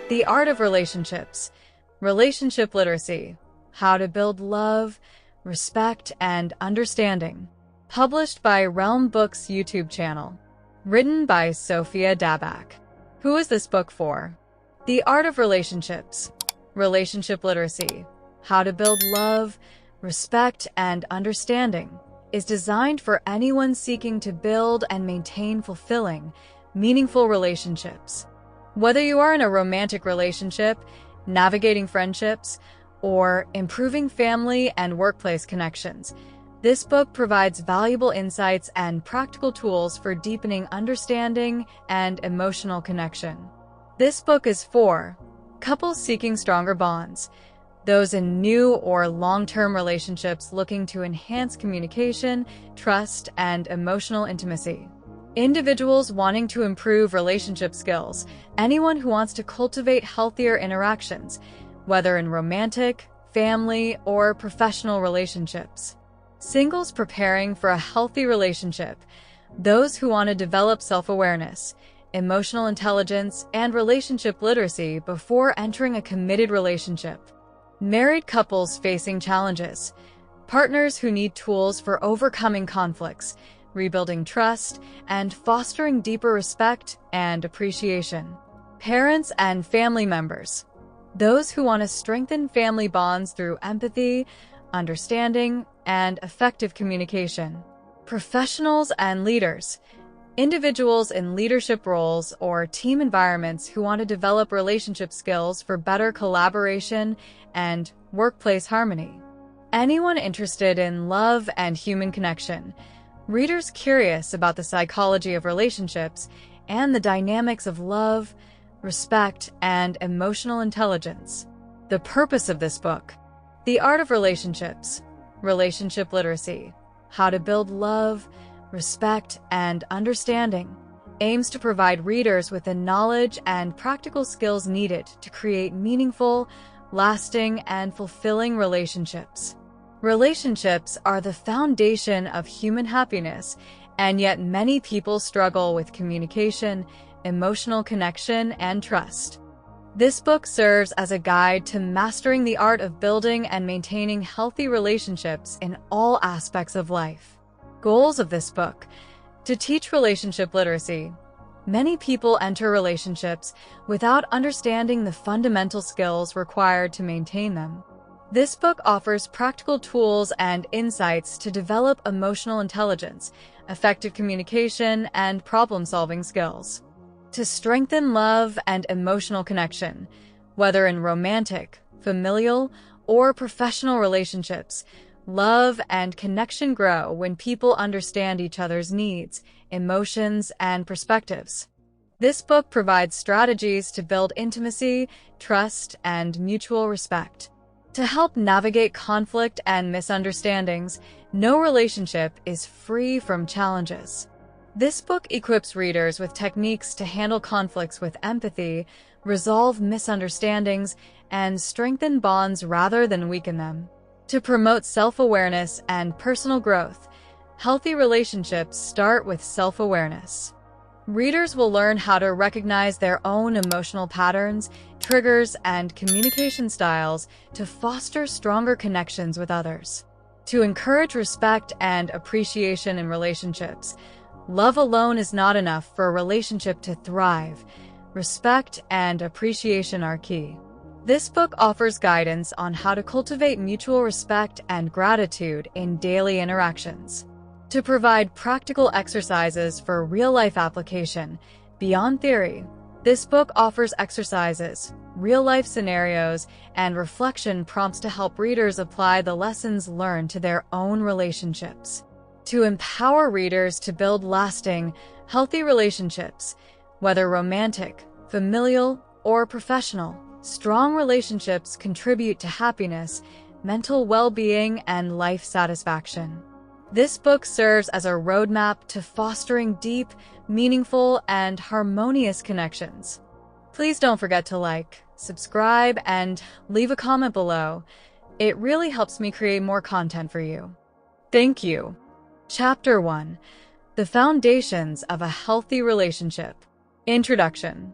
The Art of Relationships, Relationship Literacy, How to Build Love, Respect, and Understanding. Published by realmbooks YouTube channel. Written by Sophiadabbagh. Who is this book for? The Art of Relationships, Relationship Literacy, How to Build Love, Respect, and Understanding is designed for anyone seeking to build and maintain fulfilling, meaningful relationships. Whether you are in a romantic relationship, navigating friendships, or improving family and workplace connections, this book provides valuable insights and practical tools for deepening understanding and emotional connection. This book is for couples seeking stronger bonds, those in new or long-term relationships looking to enhance communication, trust, and emotional intimacy. Individuals wanting to improve relationship skills, anyone who wants to cultivate healthier interactions, whether in romantic, family, or professional relationships. Singles preparing for a healthy relationship, those who want to develop self-awareness, emotional intelligence, and relationship literacy before entering a committed relationship. Married couples facing challenges, partners who need tools for overcoming conflicts, rebuilding trust, and fostering deeper respect and appreciation. Parents and family members, those who want to strengthen family bonds through empathy, understanding, and effective communication. Professionals and leaders, individuals in leadership roles or team environments who want to develop relationship skills for better collaboration and workplace harmony. Anyone interested in love and human connection, readers curious about the psychology of relationships and the dynamics of love, respect, and emotional intelligence. The purpose of this book: The Art of Relationships, Relationship Literacy, How to Build Love, Respect, and Understanding, aims to provide readers with the knowledge and practical skills needed to create meaningful, lasting, and fulfilling relationships. Relationships are the foundation of human happiness, and yet many people struggle with communication, emotional connection, and trust. This book serves as a guide to mastering the art of building and maintaining healthy relationships in all aspects of life. Goals of this book: to teach relationship literacy. Many people enter relationships without understanding the fundamental skills required to maintain them. This book offers practical tools and insights to develop emotional intelligence, effective communication, and problem-solving skills. To strengthen love and emotional connection, whether in romantic, familial, or professional relationships, love and connection grow when people understand each other's needs, emotions, and perspectives. This book provides strategies to build intimacy, trust, and mutual respect. To help navigate conflict and misunderstandings, no relationship is free from challenges. This book equips readers with techniques to handle conflicts with empathy, resolve misunderstandings, and strengthen bonds rather than weaken them. To promote self-awareness and personal growth, healthy relationships start with self-awareness. Readers will learn how to recognize their own emotional patterns, triggers, and communication styles to foster stronger connections with others. To encourage respect and appreciation in relationships, love alone is not enough for a relationship to thrive. Respect and appreciation are key. This book offers guidance on how to cultivate mutual respect and gratitude in daily interactions. To provide practical exercises for real-life application, beyond theory, this book offers exercises, real-life scenarios, and reflection prompts to help readers apply the lessons learned to their own relationships. To empower readers to build lasting, healthy relationships, whether romantic, familial, or professional. Strong relationships contribute to happiness, mental well-being, and life satisfaction. This book serves as a roadmap to fostering deep, meaningful, and harmonious connections. Please don't forget to like, subscribe, and leave a comment below. It really helps me create more content for you. Thank you. Chapter 1: The Foundations of a Healthy Relationship. Introduction.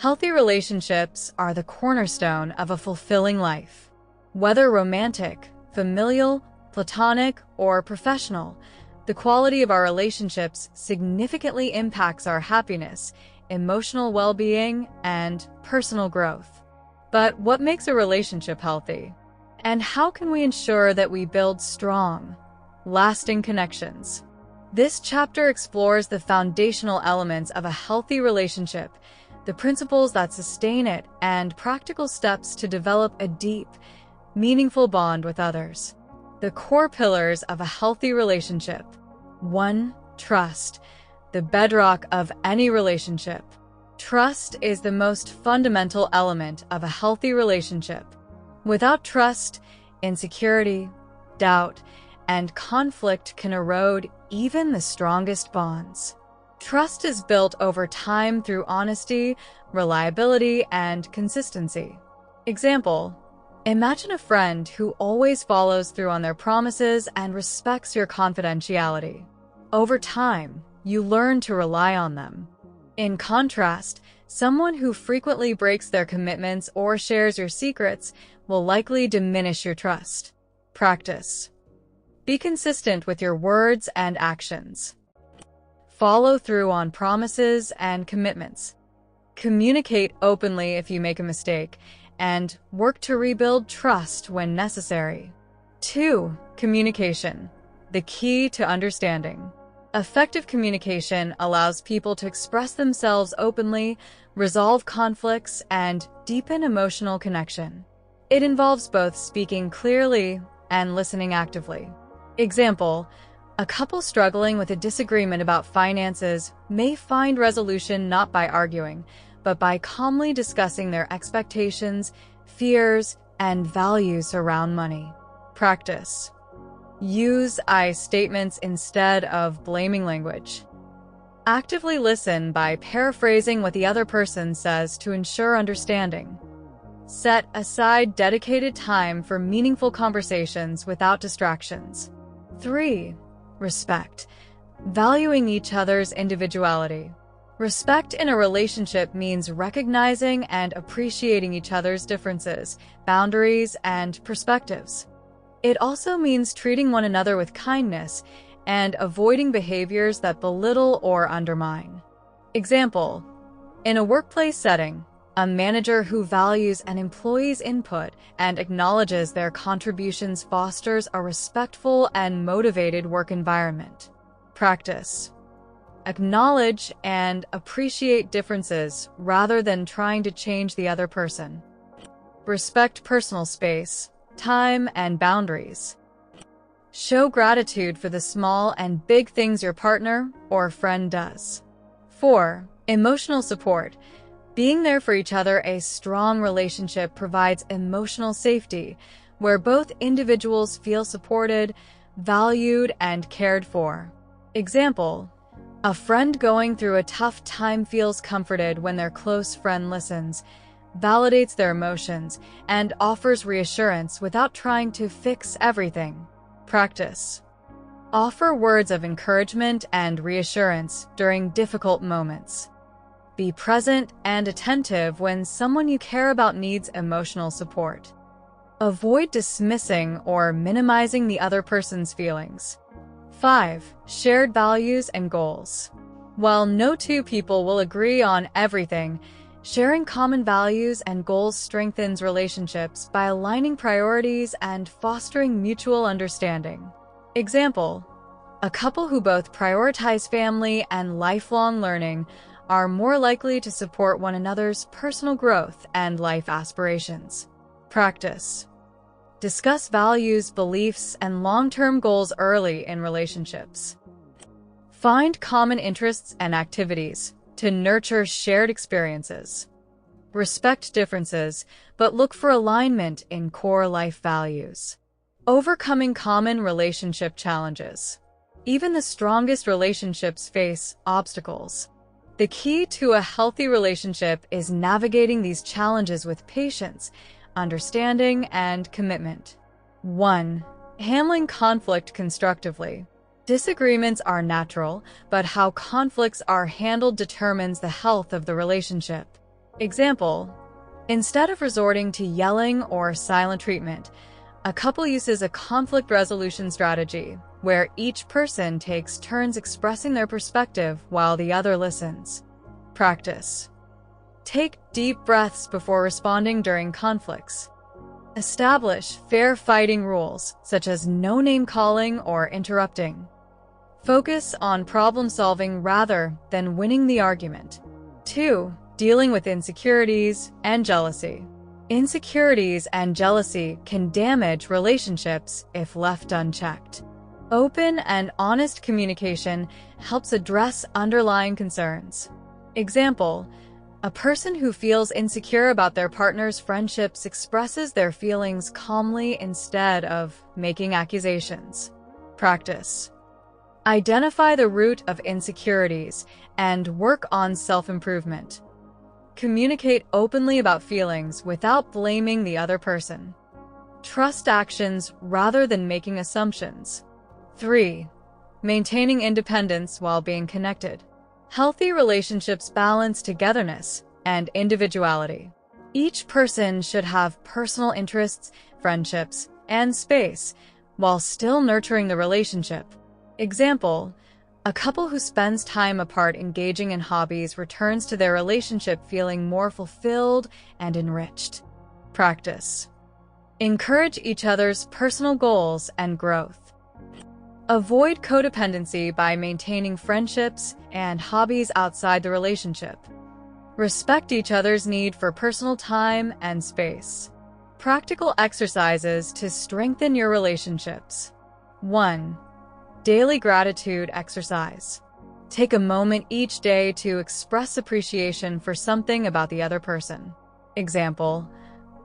Healthy relationships are the cornerstone of a fulfilling life. Whether romantic, familial, platonic, or professional, the quality of our relationships significantly impacts our happiness, emotional well-being, and personal growth. But what makes a relationship healthy? And how can we ensure that we build strong, lasting connections? This chapter explores the foundational elements of a healthy relationship, the principles that sustain it, and practical steps to develop a deep, meaningful bond with others. The core pillars of a healthy relationship. 1. Trust, the bedrock of any relationship. Trust is the most fundamental element of a healthy relationship. Without trust, insecurity, doubt, and conflict can erode even the strongest bonds. Trust is built over time through honesty, reliability, and consistency. Example: imagine a friend who always follows through on their promises and respects your confidentiality. Over time, you learn to rely on them. In contrast, someone who frequently breaks their commitments or shares your secrets will likely diminish your trust. Practice. Be consistent with your words and actions. Follow through on promises and commitments. Communicate openly if you make a mistake, and work to rebuild trust when necessary. 2. Communication, the key to understanding. Effective communication allows people to express themselves openly, resolve conflicts, and deepen emotional connection. It involves both speaking clearly and listening actively. Example: a couple struggling with a disagreement about finances may find resolution not by arguing, but by calmly discussing their expectations, fears, and values around money. Practice. Use I statements instead of blaming language. Actively listen by paraphrasing what the other person says to ensure understanding. Set aside dedicated time for meaningful conversations without distractions. 3. Respect, valuing each other's individuality. Respect in a relationship means recognizing and appreciating each other's differences, boundaries, and perspectives. It also means treating one another with kindness and avoiding behaviors that belittle or undermine. Example: in a workplace setting, a manager who values an employee's input and acknowledges their contributions fosters a respectful and motivated work environment. Practice. Acknowledge and appreciate differences rather than trying to change the other person. Respect personal space, time, and boundaries. Show gratitude for the small and big things your partner or friend does. 4. Emotional support. Being there for each other. A strong relationship provides emotional safety, where both individuals feel supported, valued, and cared for. Example: a friend going through a tough time feels comforted when their close friend listens, validates their emotions, and offers reassurance without trying to fix everything. Practice. Offer words of encouragement and reassurance during difficult moments. Be present and attentive when someone you care about needs emotional support. Avoid dismissing or minimizing the other person's feelings. 5. Shared values and goals. While no two people will agree on everything, sharing common values and goals strengthens relationships by aligning priorities and fostering mutual understanding. Example: a couple who both prioritize family and lifelong learning are more likely to support one another's personal growth and life aspirations. Practice. Discuss values, beliefs, and long-term goals early in relationships. Find common interests and activities to nurture shared experiences. Respect differences, but look for alignment in core life values. Overcoming common relationship challenges. Even the strongest relationships face obstacles. The key to a healthy relationship is navigating these challenges with patience, understanding, and commitment. 1. Handling conflict constructively. Disagreements are natural, but how conflicts are handled determines the health of the relationship. Example: instead of resorting to yelling or silent treatment, a couple uses a conflict resolution strategy where each person takes turns expressing their perspective while the other listens. Practice: take deep breaths before responding during conflicts. Establish fair fighting rules, such as no name-calling or interrupting. Focus on problem-solving rather than winning the argument. 2. Dealing with insecurities and jealousy. Insecurities and jealousy can damage relationships if left unchecked. Open and honest communication helps address underlying concerns. Example: a person who feels insecure about their partner's friendships expresses their feelings calmly instead of making accusations. Practice: identify the root of insecurities and work on self-improvement. Communicate openly about feelings without blaming the other person. Trust actions rather than making assumptions. 3. Maintaining independence while being connected. Healthy relationships balance togetherness and individuality. Each person should have personal interests, friendships, and space while still nurturing the relationship. Example: a couple who spends time apart engaging in hobbies returns to their relationship feeling more fulfilled and enriched. Practice: encourage each other's personal goals and growth. Avoid codependency by maintaining friendships and hobbies outside the relationship. Respect each other's need for personal time and space. Practical exercises to strengthen your relationships. 1. Daily gratitude exercise. Take a moment each day to express appreciation for something about the other person. Example: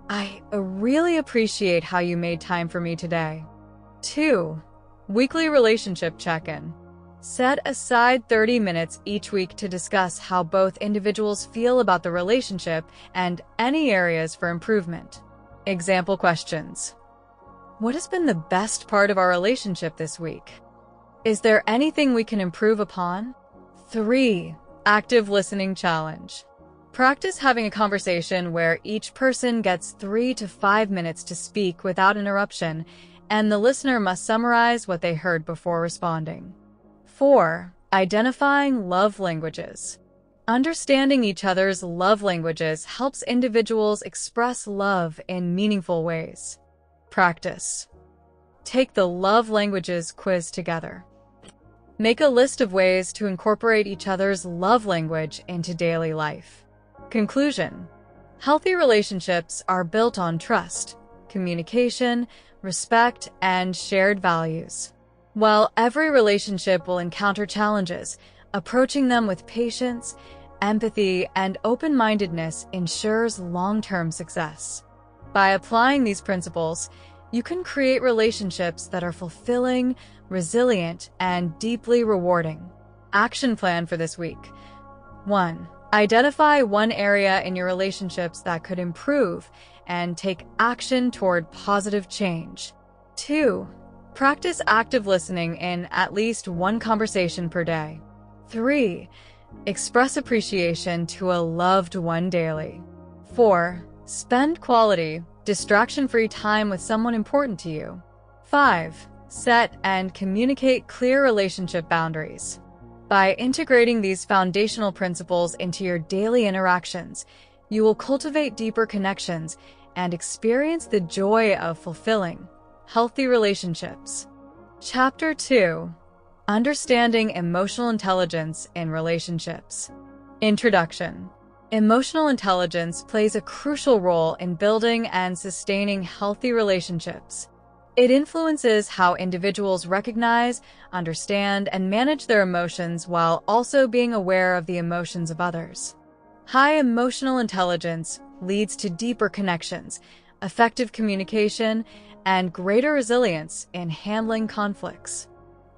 I really appreciate how you made time for me today. 2. Weekly relationship check-in. Set aside 30 minutes each week to discuss how both individuals feel about the relationship and any areas for improvement. Example questions: what has been the best part of our relationship this week? Is there anything we can improve upon? 3. Active listening challenge. Practice having a conversation where each person gets 3 to 5 minutes to speak without interruption, and the listener must summarize what they heard before responding. 4. Identifying love languages. Understanding each other's love languages helps individuals express love in meaningful ways. Practice: take the love languages quiz together. Make a list of ways to incorporate each other's love language into daily life. Conclusion: healthy relationships are built on trust, communication, respect, and shared values. While every relationship will encounter challenges, approaching them with patience, empathy, and open-mindedness ensures long-term success. By applying these principles, you can create relationships that are fulfilling, resilient, and deeply rewarding. Action plan for this week. 1. Identify one area in your relationships that could improve and take action toward positive change. 2. Practice active listening in at least one conversation per day. 3. Express appreciation to a loved one daily. 4. Spend quality, distraction-free time with someone important to you. 5. Set and communicate clear relationship boundaries. By integrating these foundational principles into your daily interactions, you will cultivate deeper connections and experience the joy of fulfilling, healthy relationships. Chapter 2. Understanding Emotional Intelligence in Relationships. Introduction. Emotional intelligence plays a crucial role in building and sustaining healthy relationships. It influences how individuals recognize, understand, and manage their emotions while also being aware of the emotions of others. High emotional intelligence leads to deeper connections, effective communication, and greater resilience in handling conflicts.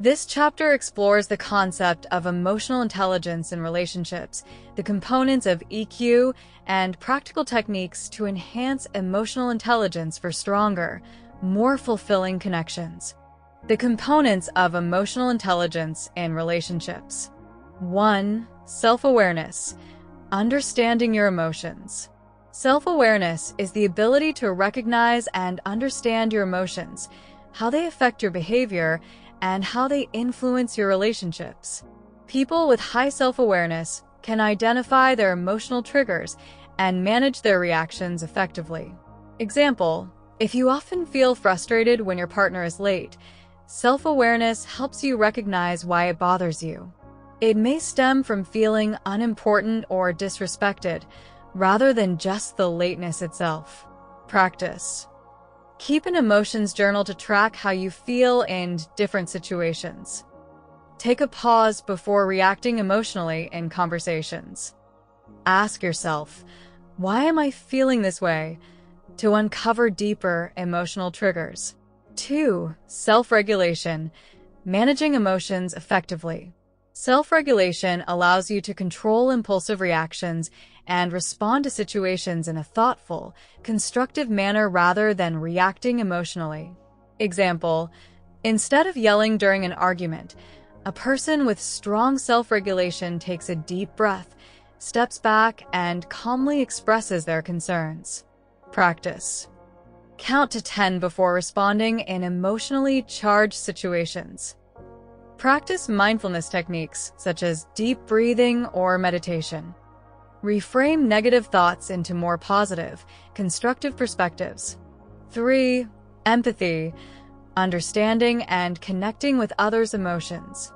This chapter explores the concept of emotional intelligence in relationships, the components of EQ, and practical techniques to enhance emotional intelligence for stronger, more fulfilling connections. The components of emotional intelligence in relationships. 1. Self-awareness. Understanding your emotions. Self-awareness is the ability to recognize and understand your emotions, how they affect your behavior, and how they influence your relationships. People with high self-awareness can identify their emotional triggers and manage their reactions effectively. Example, if you often feel frustrated when your partner is late, self-awareness helps you recognize why it bothers you. It may stem from feeling unimportant or disrespected, rather than just the lateness itself. Practice. Keep an emotions journal to track how you feel in different situations. Take a pause before reacting emotionally in conversations. Ask yourself, why am I feeling this way? To uncover deeper emotional triggers. 2. Self-regulation. Managing emotions effectively. Self-regulation allows you to control impulsive reactions and respond to situations in a thoughtful, constructive manner rather than reacting emotionally. Example, instead of yelling during an argument, a person with strong self-regulation takes a deep breath, steps back, and calmly expresses their concerns. Practice. Count to 10 before responding in emotionally charged situations. Practice mindfulness techniques such as deep breathing or meditation. Reframe negative thoughts into more positive, constructive perspectives. 3. Empathy. Understanding and connecting with others' emotions.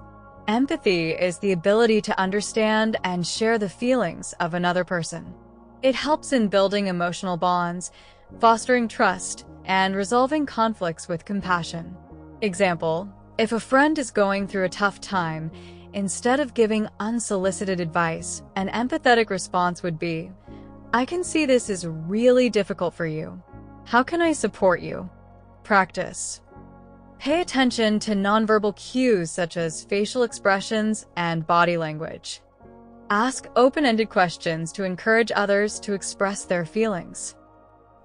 Empathy is the ability to understand and share the feelings of another person. It helps in building emotional bonds, fostering trust, and resolving conflicts with compassion. Example, if a friend is going through a tough time, instead of giving unsolicited advice, an empathetic response would be, "I can see this is really difficult for you. How can I support you?" Practice. Pay attention to nonverbal cues such as facial expressions and body language. Ask open-ended questions to encourage others to express their feelings.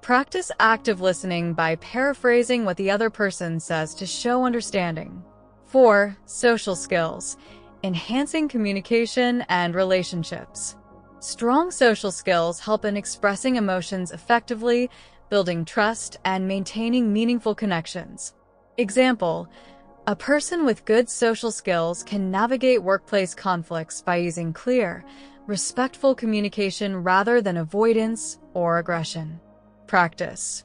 Practice active listening by paraphrasing what the other person says to show understanding. 4. Social skills. Enhancing communication and relationships. Strong social skills help in expressing emotions effectively, building trust, and maintaining meaningful connections. Example, a person with good social skills can navigate workplace conflicts by using clear, respectful communication rather than avoidance or aggression. Practice.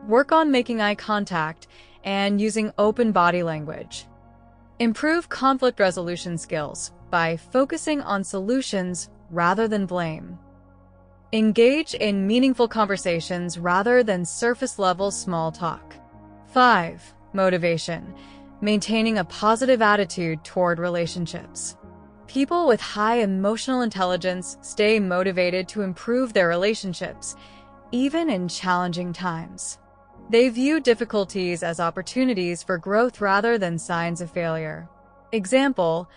Work on making eye contact and using open body language. Improve conflict resolution skills by focusing on solutions rather than blame. Engage in meaningful conversations rather than surface-level small talk. 5. Motivation. Maintaining a positive attitude toward relationships. People with high emotional intelligence stay motivated to improve their relationships, even in challenging times. They view difficulties as opportunities for growth rather than signs of failure. Example,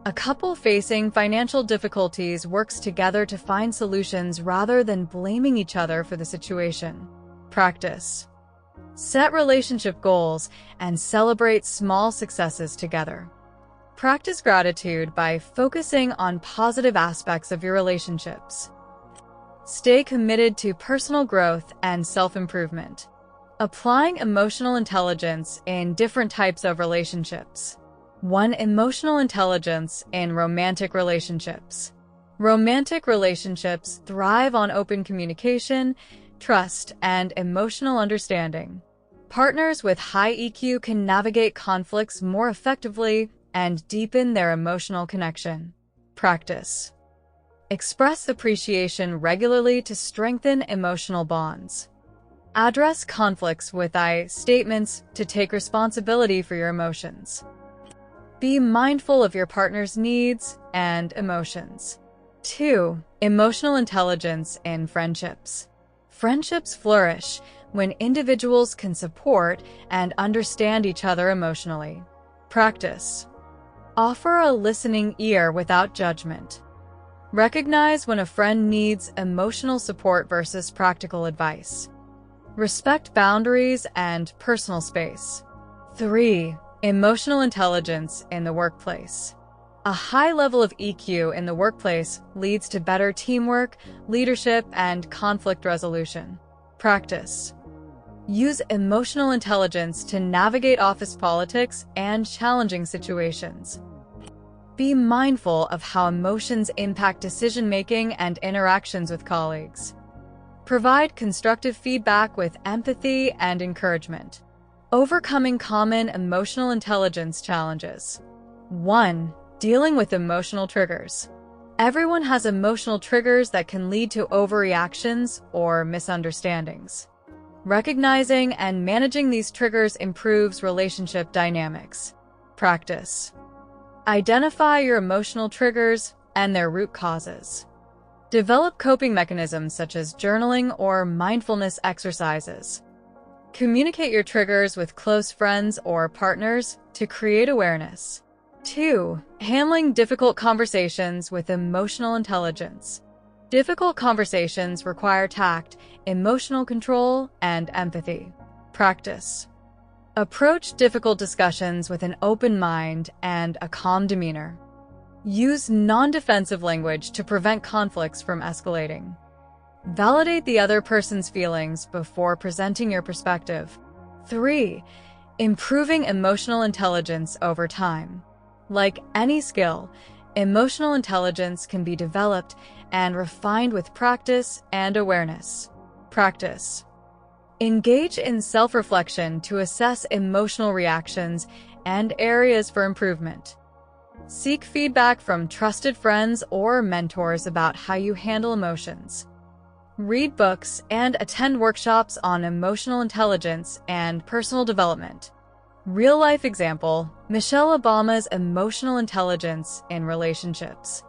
a couple facing financial difficulties works together to find solutions rather than blaming each other for the situation. Practice. Set relationship goals and celebrate small successes together. Practice gratitude by focusing on positive aspects of your relationships. Stay committed to personal growth and self-improvement. Applying emotional intelligence in different types of relationships. 1. Emotional intelligence in romantic relationships. Romantic relationships thrive on open communication, trust, and emotional understanding. Partners with high EQ can navigate conflicts more effectively and deepen their emotional connection. Practice. Express appreciation regularly to strengthen emotional bonds. Address conflicts with I statements to take responsibility for your emotions. Be mindful of your partner's needs and emotions. 2. Emotional intelligence in friendships. Friendships flourish when individuals can support and understand each other emotionally. Practice. Offer a listening ear without judgment. Recognize when a friend needs emotional support versus practical advice. Respect boundaries and personal space. 3. Emotional intelligence in the workplace. A high level of EQ in the workplace leads to better teamwork, leadership, and conflict resolution. Practice. Use emotional intelligence to navigate office politics and challenging situations. Be mindful of how emotions impact decision-making and interactions with colleagues. Provide constructive feedback with empathy and encouragement. Overcoming common emotional intelligence challenges. 1. Dealing with emotional triggers. Everyone has emotional triggers that can lead to overreactions or misunderstandings. Recognizing and managing these triggers improves relationship dynamics. Practice. Identify your emotional triggers and their root causes. Develop coping mechanisms such as journaling or mindfulness exercises. Communicate your triggers with close friends or partners to create awareness. 2. Handling difficult conversations with emotional intelligence. Difficult conversations require tact, emotional control, and empathy. Practice. Approach difficult discussions with an open mind and a calm demeanor. Use non-defensive language to prevent conflicts from escalating. Validate the other person's feelings before presenting your perspective. 3. Improving emotional intelligence over time. Like any skill, emotional intelligence can be developed and refined with practice and awareness. Practice. Engage in self-reflection to assess emotional reactions and areas for improvement. Seek feedback from trusted friends or mentors about how you handle emotions. Read books and attend workshops on emotional intelligence and personal development. Real-life example, Michelle Obama's emotional intelligence in relationships.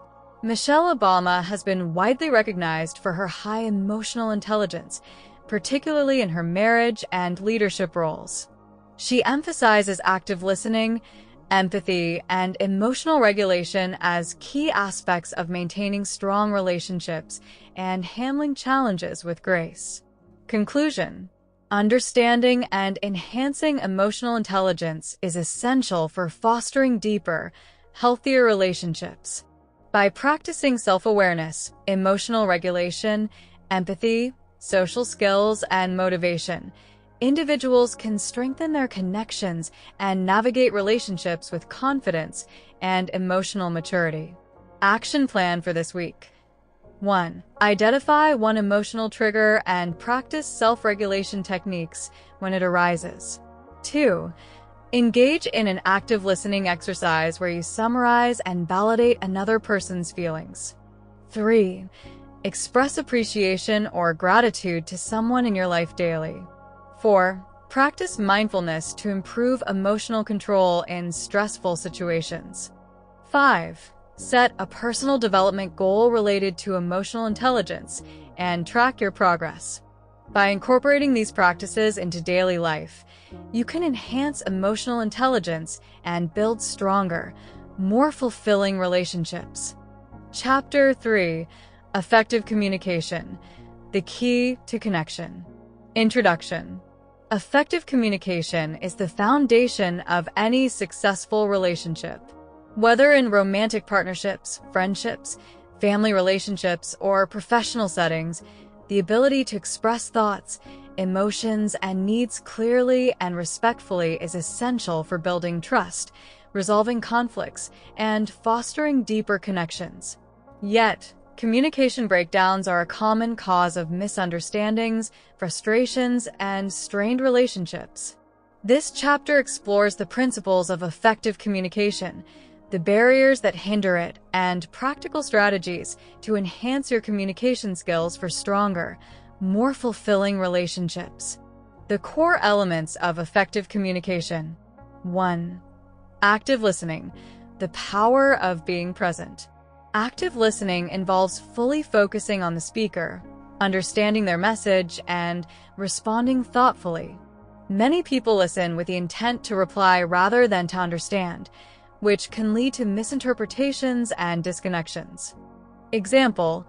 Michelle Obama has been widely recognized for her high emotional intelligence, particularly in her marriage and leadership roles. She emphasizes active listening, empathy, and emotional regulation as key aspects of maintaining strong relationships and handling challenges with grace. Conclusion. Understanding and enhancing emotional intelligence is essential for fostering deeper, healthier relationships. By practicing self-awareness, emotional regulation, empathy, social skills, and motivation, individuals can strengthen their connections and navigate relationships with confidence and emotional maturity. Action plan for this week. 1. Identify one emotional trigger and practice self-regulation techniques when it arises. 2. Engage in an active listening exercise where you summarize and validate another person's feelings. 3. Express appreciation or gratitude to someone in your life daily. 4. Practice mindfulness to improve emotional control in stressful situations. 5. Set a personal development goal related to emotional intelligence and track your progress. By incorporating these practices into daily life, you can enhance emotional intelligence and build stronger, more fulfilling relationships. Chapter 3. Effective Communication. The Key to Connection. Introduction. Effective communication is the foundation of any successful relationship. Whether in romantic partnerships, friendships, family relationships, or professional settings, the ability to express thoughts, emotions, and needs clearly and respectfully is essential for building trust, resolving conflicts, and fostering deeper connections. Yet, communication breakdowns are a common cause of misunderstandings, frustrations, and strained relationships. This chapter explores the principles of effective communication, the barriers that hinder it, and practical strategies to enhance your communication skills for stronger, more fulfilling relationships. The core elements of effective communication. 1. Active listening. The power of being present. Active listening involves fully focusing on the speaker, understanding their message, and responding thoughtfully. Many people listen with the intent to reply rather than to understand, which can lead to misinterpretations and disconnections. Example,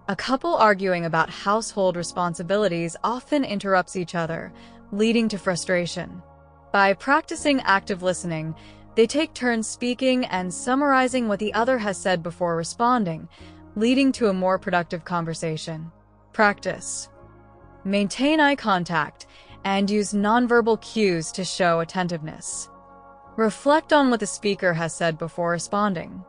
a couple arguing about household responsibilities often interrupts each other, leading to frustration. By practicing active listening, They take turns speaking and summarizing what the other has said before responding, leading to a more productive conversation. Practice. Maintain eye contact and use nonverbal cues to show attentiveness. Reflect on what the speaker has said before responding.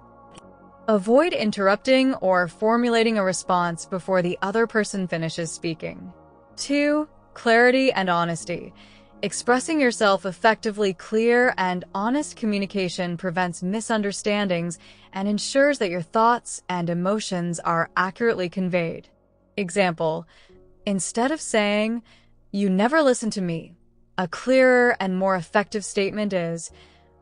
Avoid interrupting or formulating a response before the other person finishes speaking. 2. Clarity and honesty. Expressing yourself effectively. Clear and honest communication prevents misunderstandings and ensures that your thoughts and emotions are accurately conveyed. Example, instead of saying, "You never listen to me," a clearer and more effective statement is,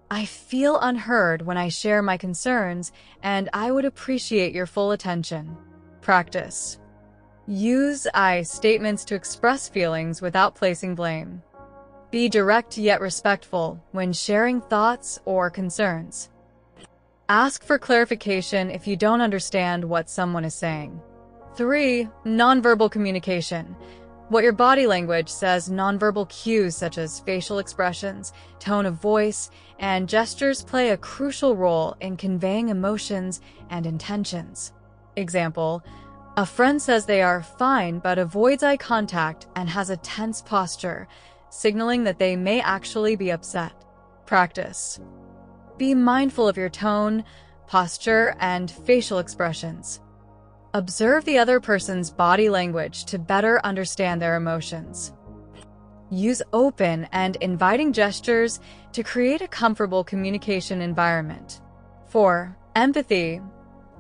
"I feel unheard when I share my concerns, and I would appreciate your full attention." Practice. Use I statements to express feelings without placing blame. Be direct yet respectful when sharing thoughts or concerns. Ask for clarification if you don't understand what someone is saying. 3. Nonverbal communication. What your body language says. Nonverbal cues such as facial expressions, tone of voice, and gestures play a crucial role in conveying emotions and intentions. Example, a friend says they are fine but avoids eye contact and has a tense posture, signaling that they may actually be upset. Practice. Be mindful of your tone, posture, and facial expressions. Observe the other person's body language to better understand their emotions. Use open and inviting gestures to create a comfortable communication environment. 4. Empathy.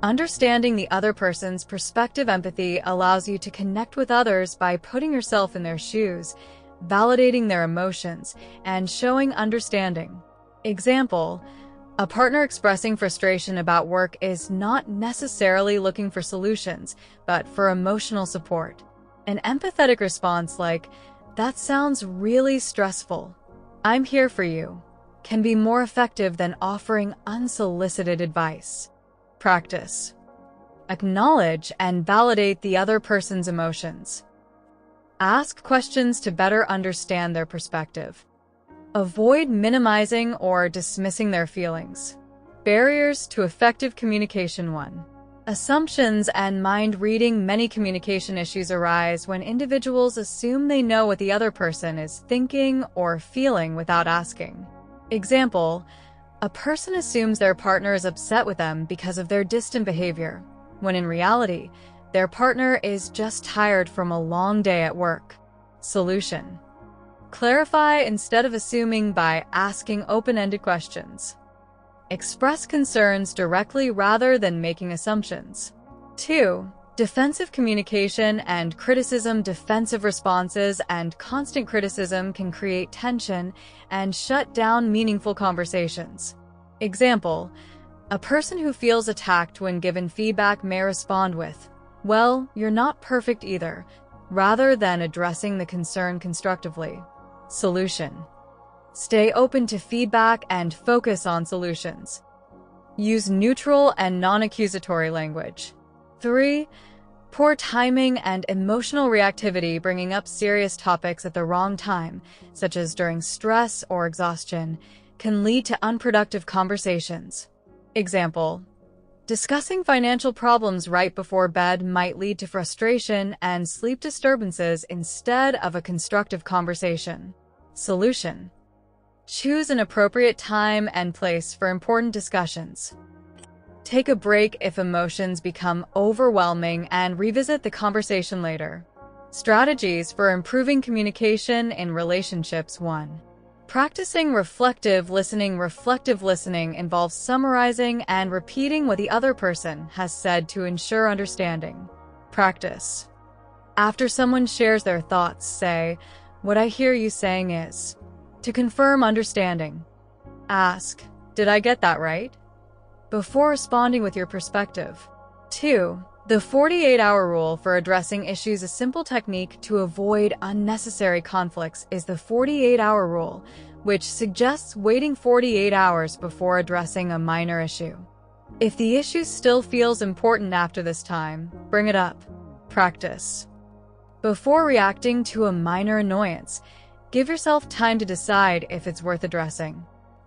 Understanding the other person's perspective. Empathy allows you to connect with others by putting yourself in their shoes, validating their emotions, and showing understanding. Example, a partner expressing frustration about work is not necessarily looking for solutions, but for emotional support. An empathetic response like, "That sounds really stressful. I'm here for you," can be more effective than offering unsolicited advice. Practice. Acknowledge and validate the other person's emotions. Ask questions to better understand their perspective. Avoid minimizing or dismissing their feelings. Barriers to effective communication. 1. Assumptions and mind reading. Many communication issues arise when individuals assume they know what the other person is thinking or feeling without asking. Example, a person assumes their partner is upset with them because of their distant behavior, when in reality, their partner is just tired from a long day at work. Solution. Clarify instead of assuming by asking open-ended questions. Express concerns directly rather than making assumptions. 2. Defensive communication and criticism. Defensive responses and constant criticism can create tension and shut down meaningful conversations. Example, a person who feels attacked when given feedback may respond with, "Well, you're not perfect either," rather than addressing the concern constructively. Solution. Stay open to feedback and focus on solutions. Use neutral and non-accusatory language. 3. Poor timing and emotional reactivity. Bringing up serious topics at the wrong time, such as during stress or exhaustion, can lead to unproductive conversations. Example, discussing financial problems right before bed might lead to frustration and sleep disturbances instead of a constructive conversation. Solution. Choose an appropriate time and place for important discussions. Take a break if emotions become overwhelming and revisit the conversation later. Strategies for improving communication in relationships. 1. Practicing reflective listening. Reflective listening involves summarizing and repeating what the other person has said to ensure understanding. Practice. After someone shares their thoughts, say, "What I hear you saying is," to confirm understanding. Ask, "Did I get that right?" before responding with your perspective. 2. The 48-hour rule for addressing issues. A simple technique to avoid unnecessary conflicts is the 48-hour rule, which suggests waiting 48 hours before addressing a minor issue. If the issue still feels important after this time, bring it up. Practice. Before reacting to a minor annoyance, give yourself time to decide if it's worth addressing.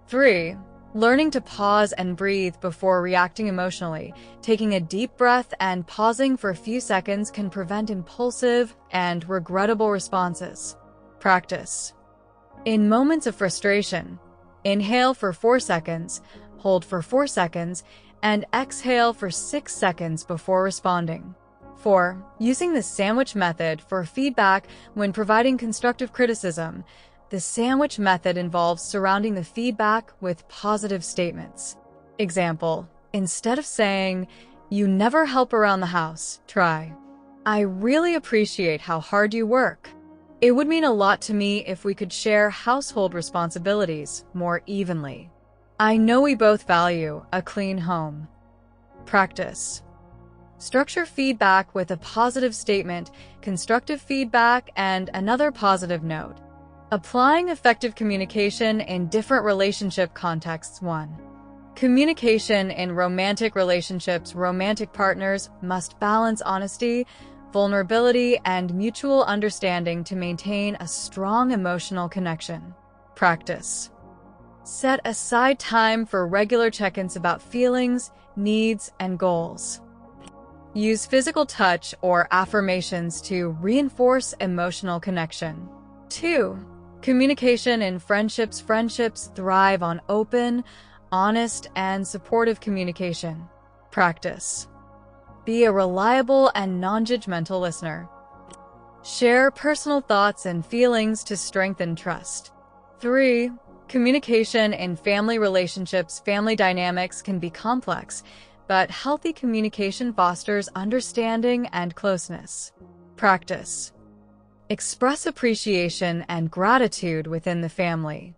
3. Learning to pause and breathe before reacting emotionally, taking a deep breath and pausing for a few seconds can prevent impulsive and regrettable responses. Practice. In moments of frustration, inhale for 4 seconds, hold for 4 seconds, and exhale for 6 seconds before responding. 4. Using the sandwich method for feedback when providing constructive criticism. The sandwich method involves surrounding the feedback with positive statements. Example, instead of saying, "You never help around the house," try, "I really appreciate how hard you work. It would mean a lot to me if we could share household responsibilities more evenly. I know we both value a clean home." Practice. Structure feedback with a positive statement, constructive feedback, and another positive note. Applying effective communication in different relationship contexts. 1. Communication in romantic relationships. Romantic partners must balance honesty, vulnerability, and mutual understanding to maintain a strong emotional connection. Practice. Set aside time for regular check-ins about feelings, needs, and goals. Use physical touch or affirmations to reinforce emotional connection. 2. Communication in friendships. Friendships thrive on open, honest, and supportive communication. Practice. Be a reliable and non-judgmental listener. Share personal thoughts and feelings to strengthen trust. 3. Communication in family relationships. Family dynamics can be complex, but healthy communication fosters understanding and closeness. Practice. Express appreciation and gratitude within the family.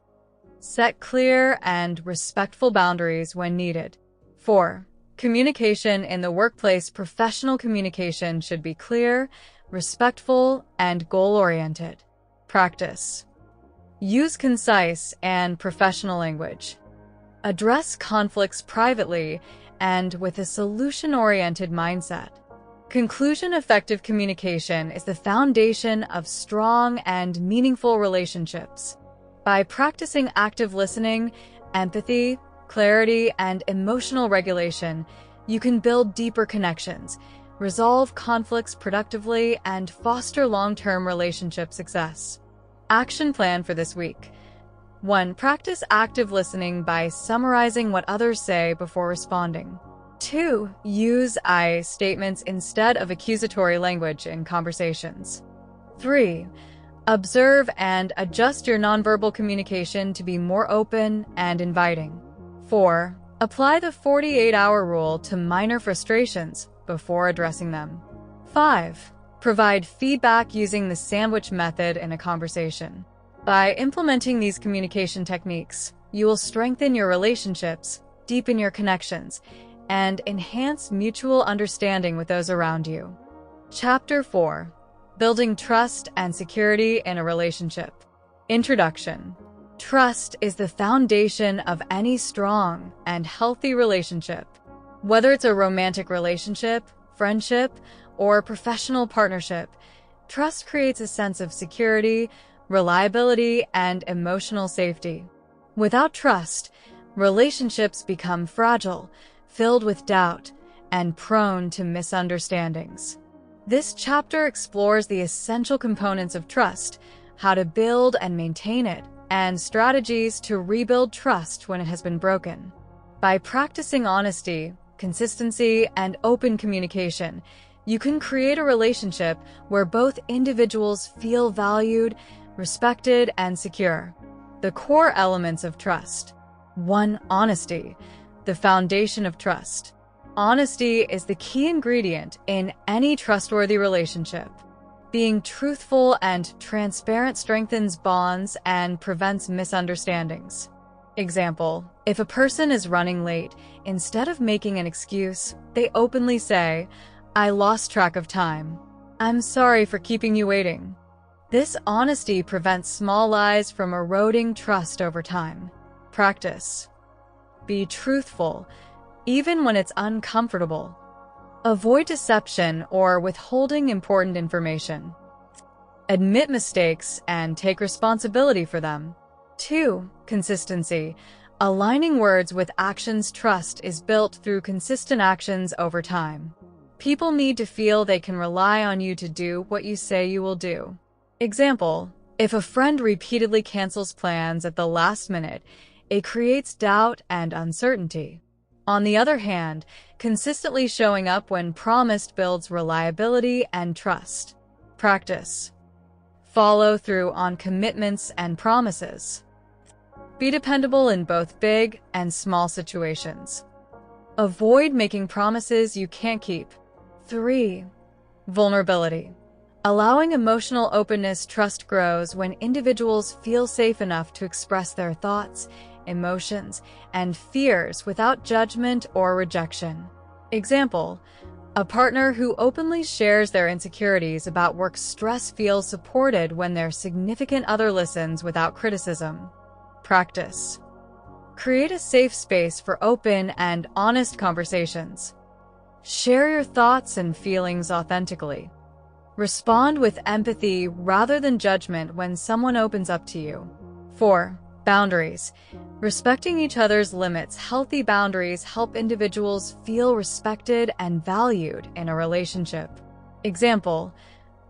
Set clear and respectful boundaries when needed. 4. Communication in the workplace. Professional communication should be clear, respectful, and goal-oriented. Practice. Use concise and professional language. Address conflicts privately and with a solution-oriented mindset. Conclusion. Effective communication is the foundation of strong and meaningful relationships. By practicing active listening, empathy, clarity, and emotional regulation, you can build deeper connections, resolve conflicts productively, and foster long-term relationship success. Action plan for this week. 1. Practice active listening by summarizing what others say before responding. 2. Use I statements instead of accusatory language in conversations. 3. Observe and adjust your nonverbal communication to be more open and inviting. 4. Apply the 48-hour rule to minor frustrations before addressing them. 5. Provide feedback using the sandwich method in a conversation. By implementing these communication techniques, you will strengthen your relationships, deepen your connections, and enhance mutual understanding with those around you. Chapter 4. Building Trust and Security in a Relationship. Introduction. Trust is the foundation of any strong and healthy relationship. Whether it's a romantic relationship, friendship, or professional partnership, trust creates a sense of security, reliability, and emotional safety. Without trust, relationships become fragile, filled with doubt, and prone to misunderstandings. This chapter explores the essential components of trust, how to build and maintain it, and strategies to rebuild trust when it has been broken. By practicing honesty, consistency, and open communication, you can create a relationship where both individuals feel valued, respected, and secure. The core elements of trust. 1. Honesty, the foundation of trust. Honesty is the key ingredient in any trustworthy relationship. Being truthful and transparent strengthens bonds and prevents misunderstandings. Example, if a person is running late, instead of making an excuse, they openly say, "I lost track of time. I'm sorry for keeping you waiting." This honesty prevents small lies from eroding trust over time. Practice. Be truthful, even when it's uncomfortable. Avoid deception or withholding important information. Admit mistakes and take responsibility for them. 2. Consistency. Aligning words with actions. Trust is built through consistent actions over time. People need to feel they can rely on you to do what you say you will do. Example, if a friend repeatedly cancels plans at the last minute, it creates doubt and uncertainty. On the other hand, consistently showing up when promised builds reliability and trust. Practice. Follow through on commitments and promises. Be dependable in both big and small situations. Avoid making promises you can't keep. 3. Vulnerability. Allowing emotional openness. Trust grows when individuals feel safe enough to express their thoughts, emotions, and fears without judgment or rejection. Example, a partner who openly shares their insecurities about work stress feels supported when their significant other listens without criticism. Practice. Create a safe space for open and honest conversations. Share your thoughts and feelings authentically. Respond with empathy rather than judgment when someone opens up to you. 4. Boundaries. Respecting each other's limits. Healthy boundaries help individuals feel respected and valued in a relationship. Example,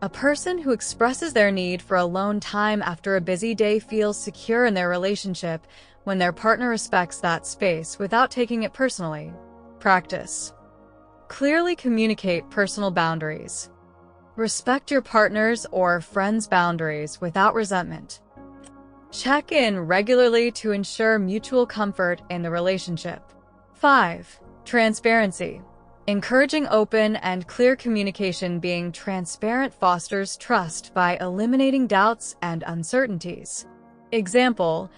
a person who expresses their need for alone time after a busy day feels secure in their relationship when their partner respects that space without taking it personally. Practice. Clearly communicate personal boundaries. Respect your partner's or friend's boundaries without resentment. Check in regularly to ensure mutual comfort in the relationship. 5. Transparency. Encouraging open and clear communication. Being transparent fosters trust by eliminating doubts and uncertainties. Example,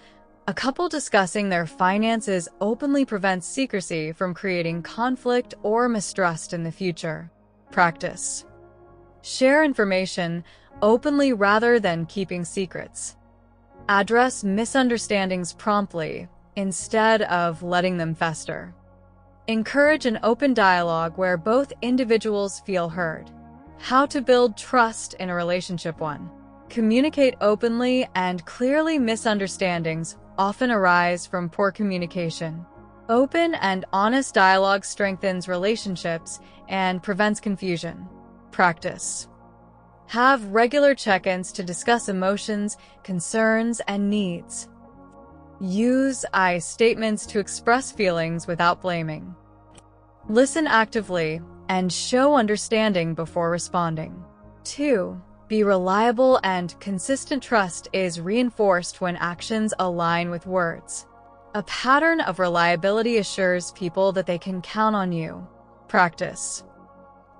a couple discussing their finances openly prevents secrecy from creating conflict or mistrust in the future. Practice. Share information openly rather than keeping secrets. Address misunderstandings promptly instead of letting them fester. Encourage an open dialogue where both individuals feel heard. How to build trust in a relationship. 1. Communicate openly and clearly. Misunderstandings often arise from poor communication. Open and honest dialogue strengthens relationships and prevents confusion. Practice. Have regular check-ins to discuss emotions, concerns, and needs. Use I statements to express feelings without blaming. Listen actively and show understanding before responding. 2. Be reliable and consistent. Trust is reinforced when actions align with words. A pattern of reliability assures people that they can count on you. Practice.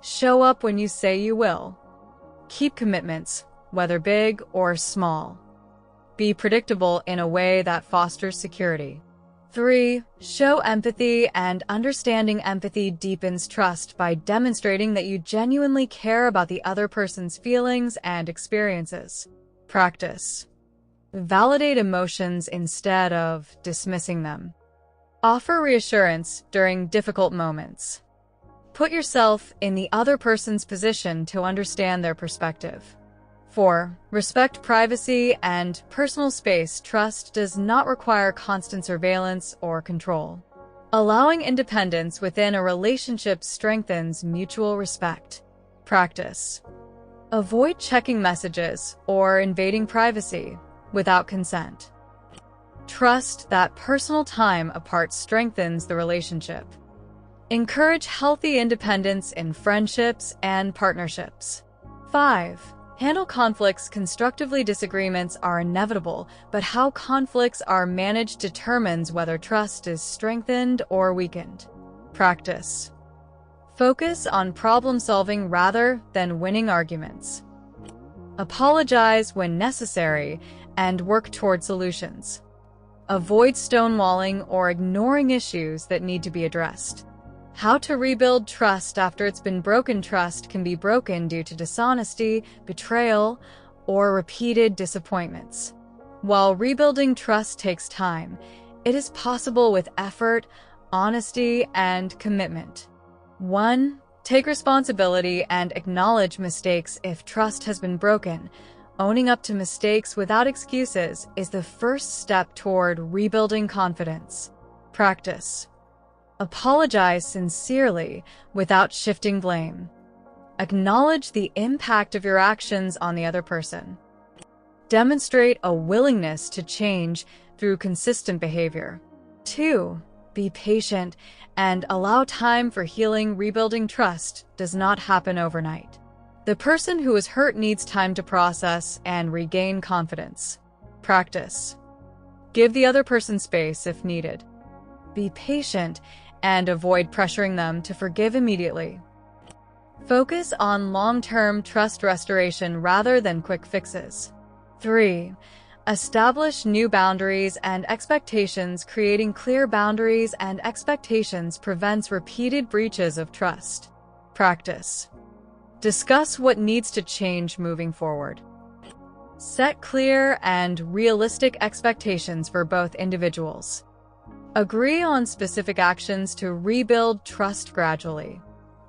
Show up when you say you will. Keep commitments, whether big or small. Be predictable in a way that fosters security. 3. Show empathy and understanding. Empathy deepens trust by demonstrating that you genuinely care about the other person's feelings and experiences. Practice. Validate emotions instead of dismissing them. Offer reassurance during difficult moments. Put yourself in the other person's position to understand their perspective. 4. Respect privacy and personal space. Trust does not require constant surveillance or control. Allowing independence within a relationship strengthens mutual respect. Practice. Avoid checking messages or invading privacy without consent. Trust that personal time apart strengthens the relationship. Encourage healthy independence in friendships and partnerships. 5. Handle conflicts constructively. Disagreements are inevitable, but how conflicts are managed determines whether trust is strengthened or weakened. Practice. Focus on problem-solving rather than winning arguments. Apologize when necessary and work toward solutions. Avoid stonewalling or ignoring issues that need to be addressed. How to rebuild trust after it's been broken. Trust can be broken due to dishonesty, betrayal, or repeated disappointments. While rebuilding trust takes time, it is possible with effort, honesty, and commitment. 1. Take responsibility and acknowledge mistakes. If trust has been broken, Owning up to mistakes without excuses is the first step toward rebuilding confidence. Practice. Apologize sincerely without shifting blame. Acknowledge the impact of your actions on the other person. Demonstrate a willingness to change through consistent behavior. 2. Be patient and allow time for healing. Rebuilding trust does not happen overnight. The person who is hurt needs time to process and regain confidence. Practice. Give the other person space if needed. Be patient and avoid pressuring them to forgive immediately. Focus on long-term trust restoration rather than quick fixes. 3. Establish new boundaries and expectations. Creating clear boundaries and expectations prevents repeated breaches of trust. Practice. Discuss what needs to change moving forward. Set clear and realistic expectations for both individuals. Agree on specific actions to rebuild trust gradually.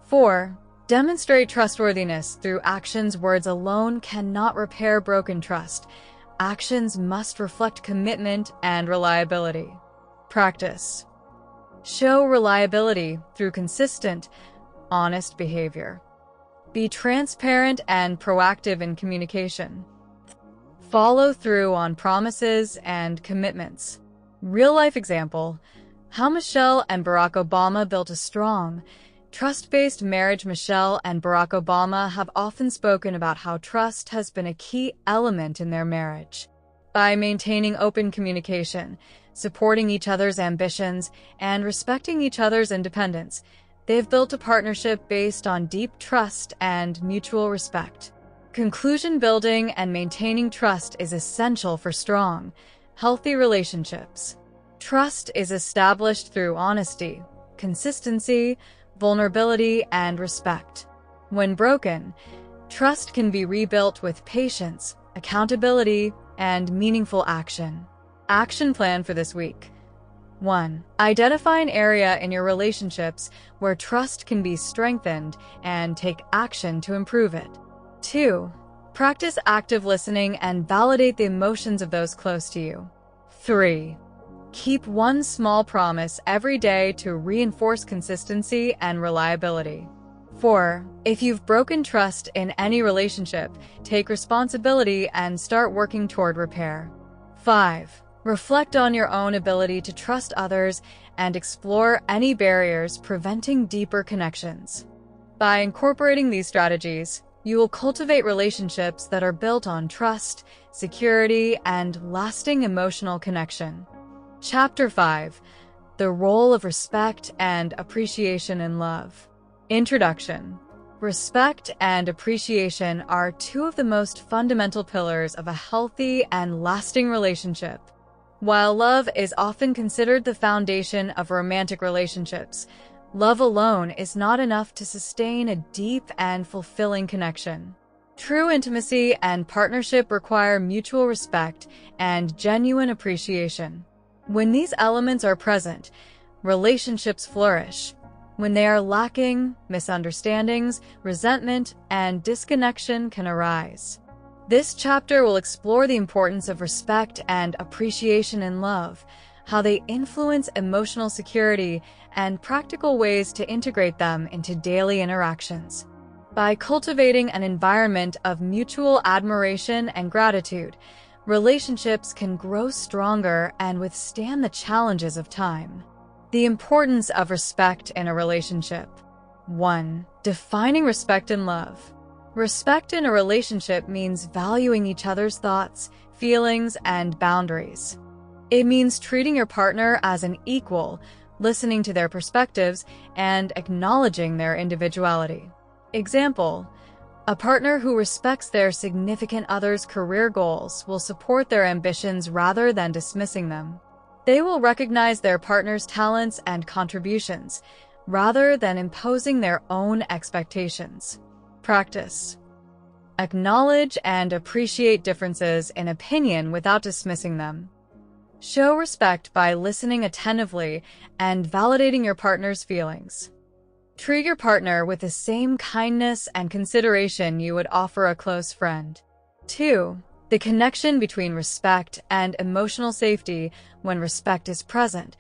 4. Demonstrate trustworthiness through actions. Words alone cannot repair broken trust. Actions must reflect commitment and reliability. Practice. Show reliability through consistent, honest behavior. Be transparent and proactive in communication. Follow through on promises and commitments. Real-life example: how Michelle and Barack Obama built a strong, trust-based marriage. Michelle and Barack Obama have often spoken about how trust has been a key element in their marriage. By maintaining open communication, supporting each other's ambitions, and respecting each other's independence, they've built a partnership based on deep trust and mutual respect. Conclusion: building and maintaining trust is essential for strong, healthy relationships. Trust is established through honesty, consistency, vulnerability, and respect. When broken, trust can be rebuilt with patience, accountability, and meaningful action. Action plan for this week. 1. Identify an area in your relationships where trust can be strengthened and take action to improve it. 2. Practice active listening and validate the emotions of those close to you. 3. Keep one small promise every day to reinforce consistency and reliability. 4. If you've broken trust in any relationship, take responsibility and start working toward repair. 5. Reflect on your own ability to trust others and explore any barriers preventing deeper connections. By incorporating these strategies, you will cultivate relationships that are built on trust, security, and lasting emotional connection. Chapter 5. The Role of Respect and Appreciation in Love. Introduction. Respect and appreciation are two of the most fundamental pillars of a healthy and lasting relationship. While love is often considered the foundation of romantic relationships, love alone is not enough to sustain a deep and fulfilling connection. True intimacy and partnership require mutual respect and genuine appreciation. When these elements are present, relationships flourish. When they are lacking, misunderstandings, resentment, and disconnection can arise. This chapter will explore the importance of respect and appreciation in love, how they influence emotional security, and practical ways to integrate them into daily interactions. By cultivating an environment of mutual admiration and gratitude, relationships can grow stronger and withstand the challenges of time. The importance of respect in a relationship. 1. Defining respect in love. Respect in a relationship means valuing each other's thoughts, feelings, and boundaries. It means treating your partner as an equal, listening to their perspectives, and acknowledging their individuality. Example: a partner who respects their significant other's career goals will support their ambitions rather than dismissing them. They will recognize their partner's talents and contributions, rather than imposing their own expectations. Practice. Acknowledge and appreciate differences in opinion without dismissing them. Show respect by listening attentively and validating your partner's feelings. Treat your partner with the same kindness and consideration you would offer a close friend. 2. The connection between respect and emotional safety. When respect is present,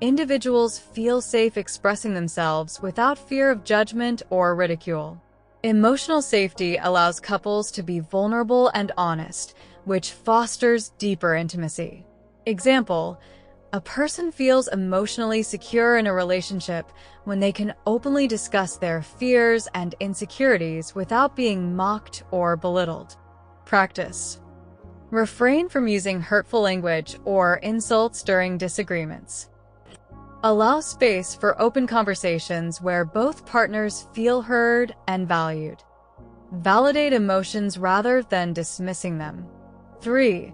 individuals feel safe expressing themselves without fear of judgment or ridicule. Emotional safety allows couples to be vulnerable and honest, which fosters deeper intimacy. Example: a person feels emotionally secure in a relationship when they can openly discuss their fears and insecurities without being mocked or belittled. Practice: refrain from using hurtful language or insults during disagreements. Allow space for open conversations where both partners feel heard and valued. Validate emotions rather than dismissing them. 3.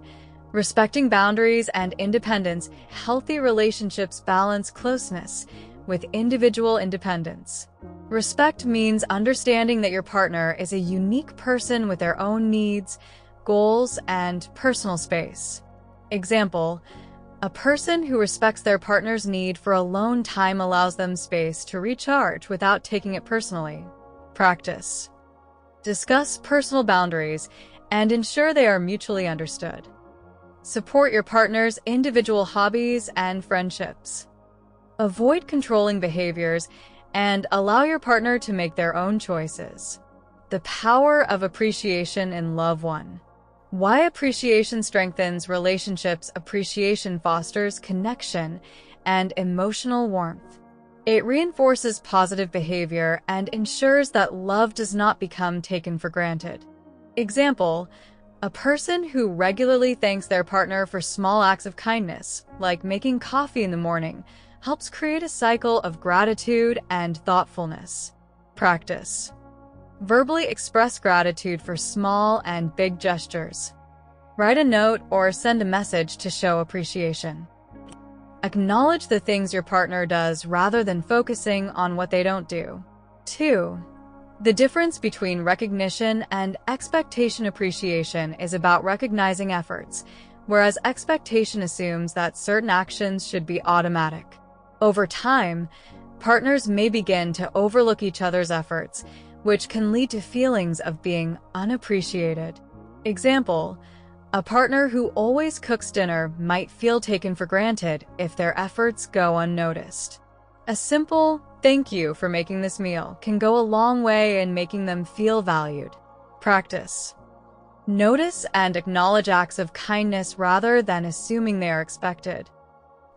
Respecting boundaries and independence. Healthy relationships balance closeness with individual independence. Respect means understanding that your partner is a unique person with their own needs, goals, and personal space. Example: a person who respects their partner's need for alone time allows them space to recharge without taking it personally. Practice: discuss personal boundaries and ensure they are mutually understood. Support your partner's individual hobbies and friendships. Avoid controlling behaviors and allow your partner to make their own choices. The power of appreciation in love. 1. Why appreciation strengthens relationships. Appreciation fosters connection and emotional warmth. It reinforces positive behavior and ensures that love does not become taken for granted. Example: a person who regularly thanks their partner for small acts of kindness, like making coffee in the morning, helps create a cycle of gratitude and thoughtfulness. Practice: verbally express gratitude for small and big gestures. Write a note or send a message to show appreciation. Acknowledge the things your partner does rather than focusing on what they don't do. 2. The difference between recognition and expectation. Appreciation is about recognizing efforts, whereas expectation assumes that certain actions should be automatic. Over time, partners may begin to overlook each other's efforts, which can lead to feelings of being unappreciated. Example: a partner who always cooks dinner might feel taken for granted if their efforts go unnoticed. A simple "thank you for making this meal" can go a long way in making them feel valued. Practice: notice and acknowledge acts of kindness rather than assuming they are expected.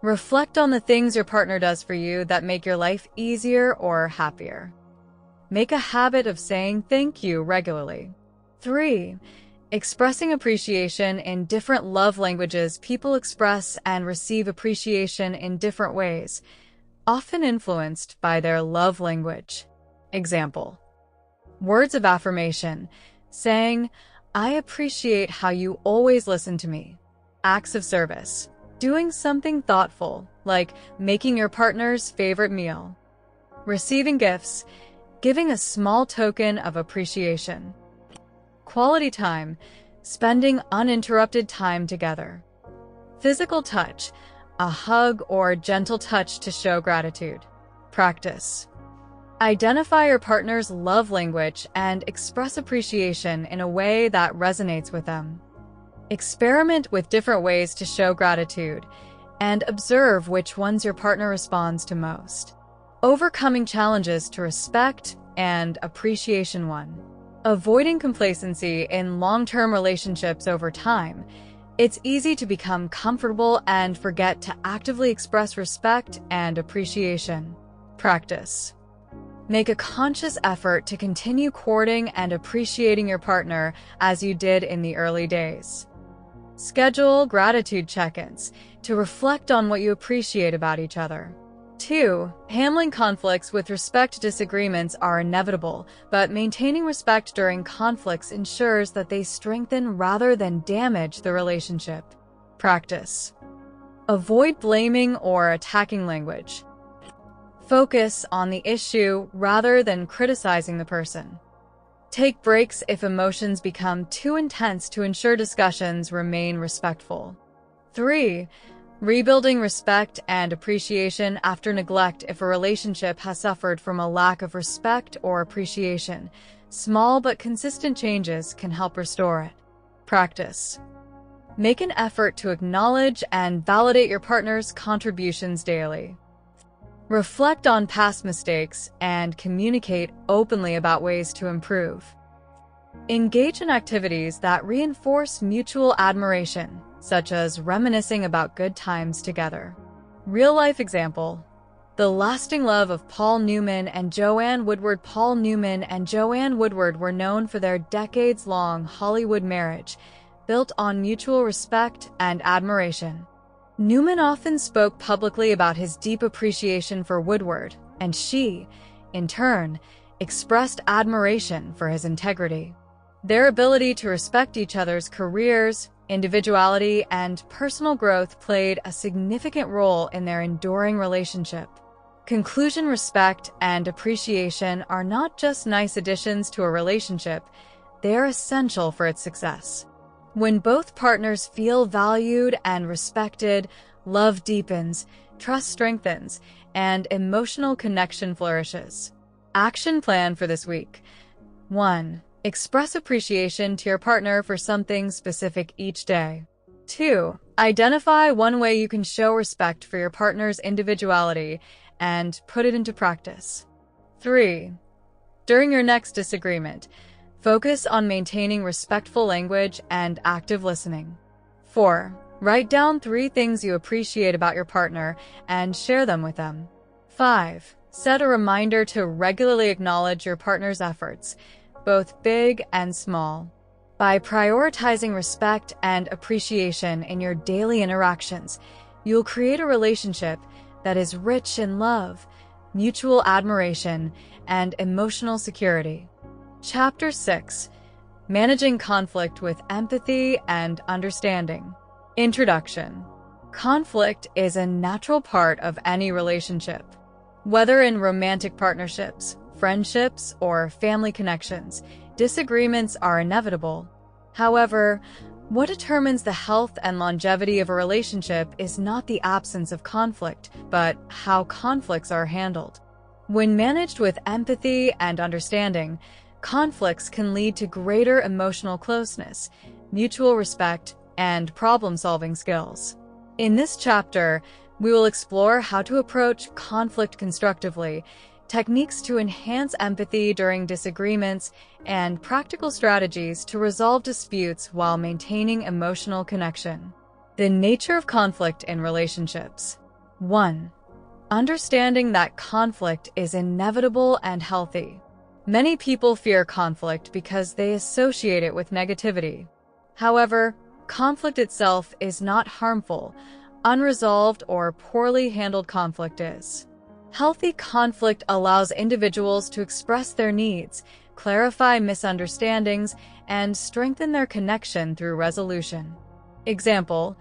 Reflect on the things your partner does for you that make your life easier or happier. Make a habit of saying thank you regularly. 3. Expressing appreciation in different love languages. People express and receive appreciation in different ways, often influenced by their love language. Example: words of affirmation, saying, "I appreciate how you always listen to me." Acts of service, doing something thoughtful, like making your partner's favorite meal. Receiving gifts, giving a small token of appreciation. Quality time, spending uninterrupted time together. Physical touch, a hug or gentle touch to show gratitude. Practice: identify your partner's love language and express appreciation in a way that resonates with them. Experiment with different ways to show gratitude and observe which ones your partner responds to most. Overcoming challenges to respect and appreciation. 1. Avoiding complacency in long-term relationships. Over time, it's easy to become comfortable and forget to actively express respect and appreciation. Practice: make a conscious effort to continue courting and appreciating your partner as you did in the early days. Schedule gratitude check-ins to reflect on what you appreciate about each other. 2. Handling conflicts with respect. Disagreements are inevitable, but maintaining respect during conflicts ensures that they strengthen rather than damage the relationship. Practice: avoid blaming or attacking language. Focus on the issue rather than criticizing the person. Take breaks if emotions become too intense to ensure discussions remain respectful. 3. Rebuilding respect and appreciation after neglect. If a relationship has suffered from a lack of respect or appreciation, small but consistent changes can help restore it. Practice. Make an effort to acknowledge and validate your partner's contributions daily. Reflect on past mistakes and communicate openly about ways to improve. Engage in activities that reinforce mutual admiration, such as reminiscing about good times together. Real-life example: the lasting love of Paul Newman and Joanne Woodward. Paul Newman and Joanne Woodward were known for their decades-long Hollywood marriage, built on mutual respect and admiration. Newman often spoke publicly about his deep appreciation for Woodward, and she, in turn, expressed admiration for his integrity. Their ability to respect each other's careers, individuality, and personal growth played a significant role in their enduring relationship. Conclusion: respect and appreciation are not just nice additions to a relationship, they are essential for its success. When both partners feel valued and respected, love deepens, trust strengthens, and emotional connection flourishes. Action plan for this week. 1. Express appreciation to your partner for something specific each day. 2. Identify one way you can show respect for your partner's individuality and put it into practice. 3. During your next disagreement, focus on maintaining respectful language and active listening. 4. Write down 3 things you appreciate about your partner and share them with them. 5. Set a reminder to regularly acknowledge your partner's efforts, both big and small. By prioritizing respect and appreciation in your daily interactions, you'll create a relationship that is rich in love, mutual admiration, and emotional security. Chapter 6. Managing Conflict with Empathy and Understanding. Introduction. Conflict is a natural part of any relationship. Whether in romantic partnerships, friendships, or family connections, disagreements are inevitable. However, what determines the health and longevity of a relationship is not the absence of conflict, but how conflicts are handled. When managed with empathy and understanding, conflicts can lead to greater emotional closeness, mutual respect, and problem-solving skills. In this chapter, we will explore how to approach conflict constructively, techniques to enhance empathy during disagreements, and practical strategies to resolve disputes while maintaining emotional connection. The nature of conflict in relationships. 1. Understanding that conflict is inevitable and healthy. Many people fear conflict because they associate it with negativity. However, conflict itself is not harmful. Unresolved or poorly handled conflict is. Healthy conflict allows individuals to express their needs, clarify misunderstandings, and strengthen their connection through resolution. Example: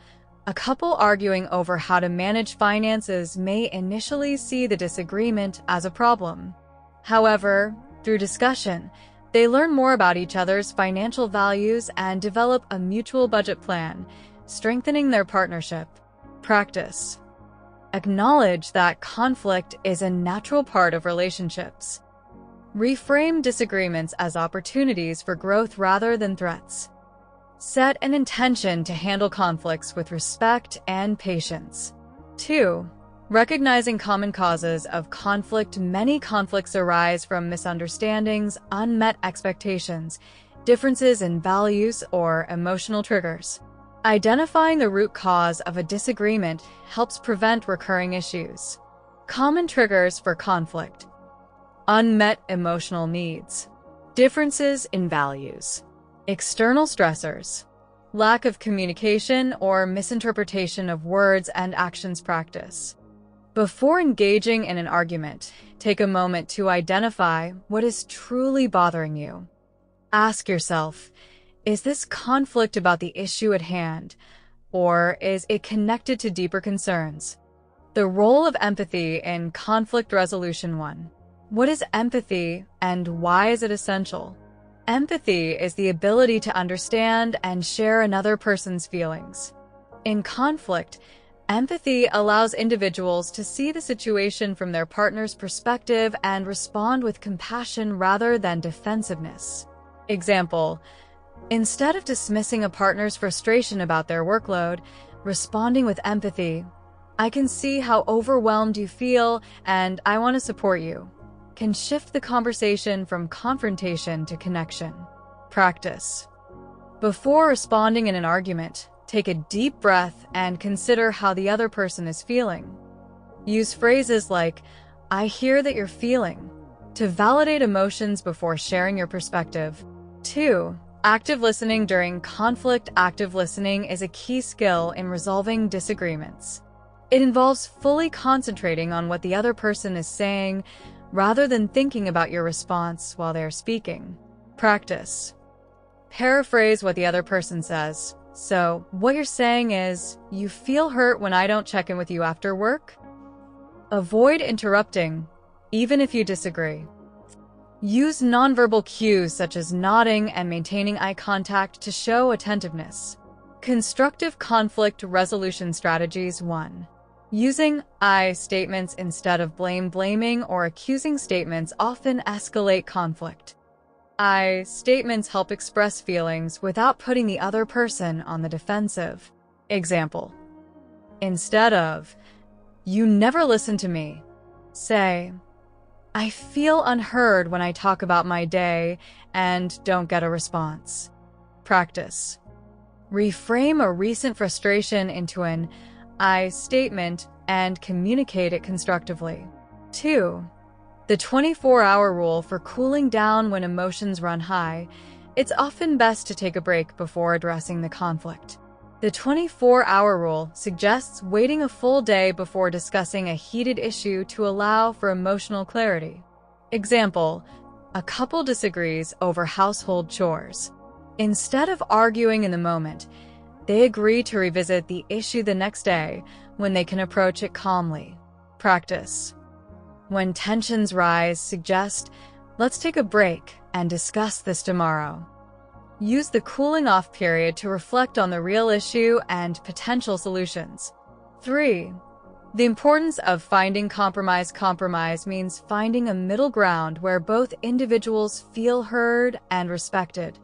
a couple arguing over how to manage finances may initially see the disagreement as a problem. However, through discussion, they learn more about each other's financial values and develop a mutual budget plan, strengthening their partnership. Practice. Acknowledge that conflict is a natural part of relationships. Reframe disagreements as opportunities for growth rather than threats. Set an intention to handle conflicts with respect and patience. 2. Recognizing common causes of conflict. Many conflicts arise from misunderstandings, unmet expectations, differences in values, or emotional triggers. Identifying the root cause of a disagreement helps prevent recurring issues. Common triggers for conflict: unmet emotional needs, differences in values, external stressors, lack of communication or misinterpretation of words and actions. Practice. Before engaging in an argument, take a moment to identify what is truly bothering you. Ask yourself, is this conflict about the issue at hand, or is it connected to deeper concerns? The role of empathy in conflict resolution. 1. What is empathy, and why is it essential? Empathy is the ability to understand and share another person's feelings. In conflict, empathy allows individuals to see the situation from their partner's perspective and respond with compassion rather than defensiveness. Example: Instead of dismissing a partner's frustration about their workload, responding with empathy, "I can see how overwhelmed you feel, and I want to support you," can shift the conversation from confrontation to connection. Practice. Before responding in an argument, take a deep breath and consider how the other person is feeling. Use phrases like, "I hear that you're feeling," to validate emotions before sharing your perspective. 2. Active listening during conflict. Active listening is a key skill in resolving disagreements. It involves fully concentrating on what the other person is saying rather than thinking about your response while they're speaking. Practice. Paraphrase what the other person says. "So, what you're saying is, you feel hurt when I don't check in with you after work?" Avoid interrupting, even if you disagree. Use nonverbal cues such as nodding and maintaining eye contact to show attentiveness. Constructive conflict resolution strategies. 1. Using I statements instead of blaming or accusing statements often escalate conflict. I statements help express feelings without putting the other person on the defensive. Example. Instead of, "You never listen to me," say, "I feel unheard when I talk about my day and don't get a response." Practice. Reframe a recent frustration into an I statement and communicate it constructively. 2. The 24-hour rule for cooling down when emotions run high. It's often best to take a break before addressing the conflict. The 24-hour rule suggests waiting a full day before discussing a heated issue to allow for emotional clarity. Example, a couple disagrees over household chores. Instead of arguing in the moment, they agree to revisit the issue the next day when they can approach it calmly. Practice. When tensions rise, suggest, "Let's take a break and discuss this tomorrow." Use the cooling off period to reflect on the real issue and potential solutions. 3. The importance of finding compromise. Compromise means finding a middle ground where both individuals feel heard and respected.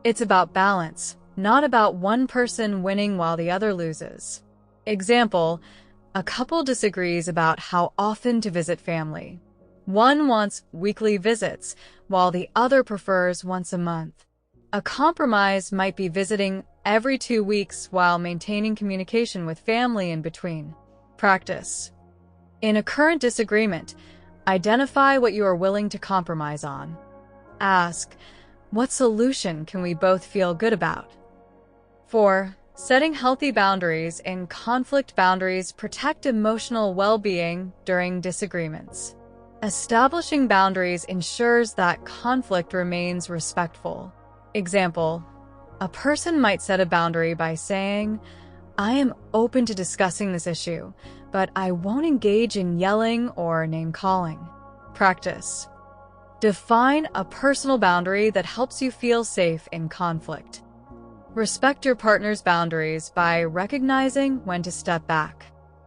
It's about balance, not about one person winning while the other loses. Example, a couple disagrees about how often to visit family. One wants weekly visits, while the other prefers once a month. A compromise might be visiting every 2 weeks while maintaining communication with family in between. Practice. In a current disagreement, identify what you are willing to compromise on. Ask, "What solution can we both feel good about?" 4. Setting healthy boundaries in conflict. Boundaries protect emotional well-being during disagreements. Establishing boundaries ensures that conflict remains respectful. Example, a person might set a boundary by saying, "I am open to discussing this issue, but I won't engage in yelling or name-calling." Practice. Define a personal boundary that helps you feel safe in conflict. Respect your partner's boundaries by recognizing when to step back.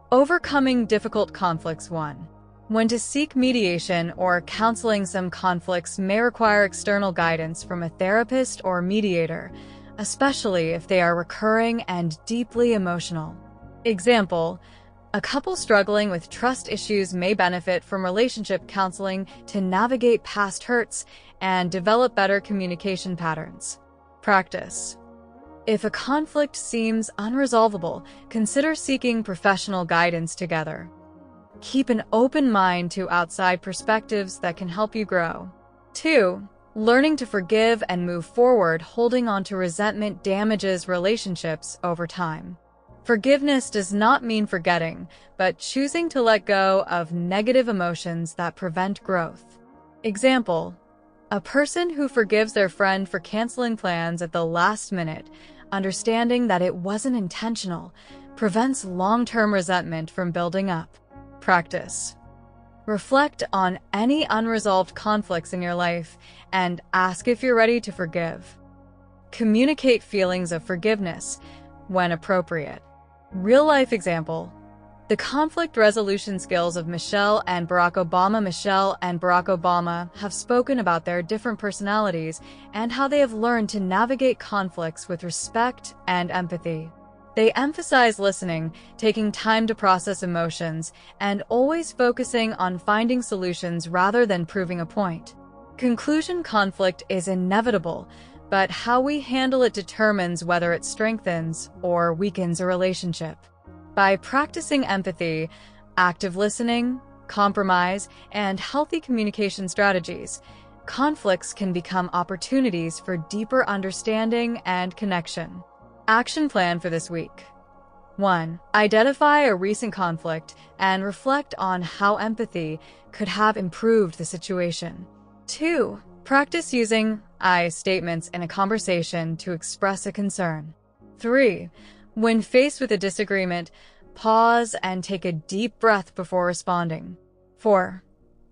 Overcoming difficult conflicts. 1. When to seek mediation or counseling. Some conflicts may require external guidance from a therapist or mediator, especially if they are recurring and deeply emotional. Example, a couple struggling with trust issues may benefit from relationship counseling to navigate past hurts and develop better communication patterns. Practice. If a conflict seems unresolvable, consider seeking professional guidance together. Keep an open mind to outside perspectives that can help you grow. 2. Learning to forgive and move forward. Holding on to resentment damages relationships over time. Forgiveness does not mean forgetting, but choosing to let go of negative emotions that prevent growth. Example, a person who forgives their friend for canceling plans at the last minute, understanding that it wasn't intentional, prevents long-term resentment from building up. Practice. Reflect on any unresolved conflicts in your life and ask if you're ready to forgive. Communicate feelings of forgiveness when appropriate. Real-life example. The conflict resolution skills of Michelle and Barack Obama. Michelle and Barack Obama have spoken about their different personalities and how they have learned to navigate conflicts with respect and empathy. They emphasize listening, taking time to process emotions, and always focusing on finding solutions rather than proving a point. Conclusion: conflict is inevitable, but how we handle it determines whether it strengthens or weakens a relationship. By practicing empathy, active listening, compromise, and healthy communication strategies, conflicts can become opportunities for deeper understanding and connection. Action plan for this week. 1. Identify a recent conflict and reflect on how empathy could have improved the situation. 2. Practice using I statements in a conversation to express a concern. 3. When faced with a disagreement, pause and take a deep breath before responding. 4.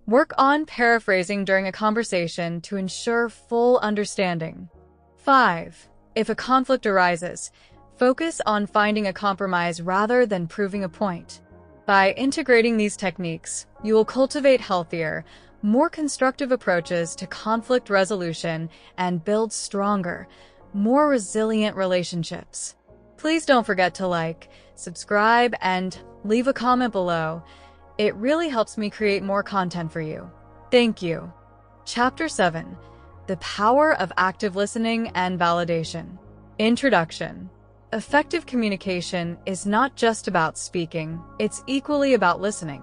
Work on paraphrasing during a conversation to ensure full understanding. 5. If a conflict arises, focus on finding a compromise rather than proving a point. By integrating these techniques, you will cultivate healthier, more constructive approaches to conflict resolution and build stronger, more resilient relationships. Please don't forget to like, subscribe, and leave a comment below. It really helps me create more content for you. Thank you. Chapter 7. The Power of Active Listening and Validation. Introduction. Effective communication is not just about speaking, it's equally about listening.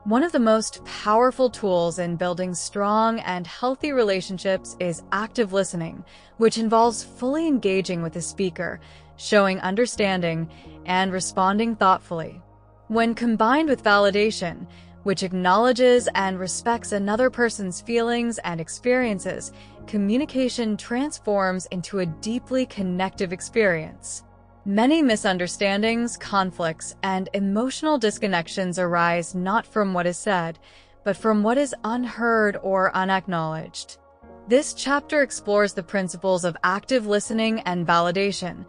One of the most powerful tools in building strong and healthy relationships is active listening, which involves fully engaging with the speaker, showing understanding, and responding thoughtfully. When combined with validation, which acknowledges and respects another person's feelings and experiences, communication transforms into a deeply connective experience. Many misunderstandings, conflicts, and emotional disconnections arise not from what is said, but from what is unheard or unacknowledged. This chapter explores the principles of active listening and validation,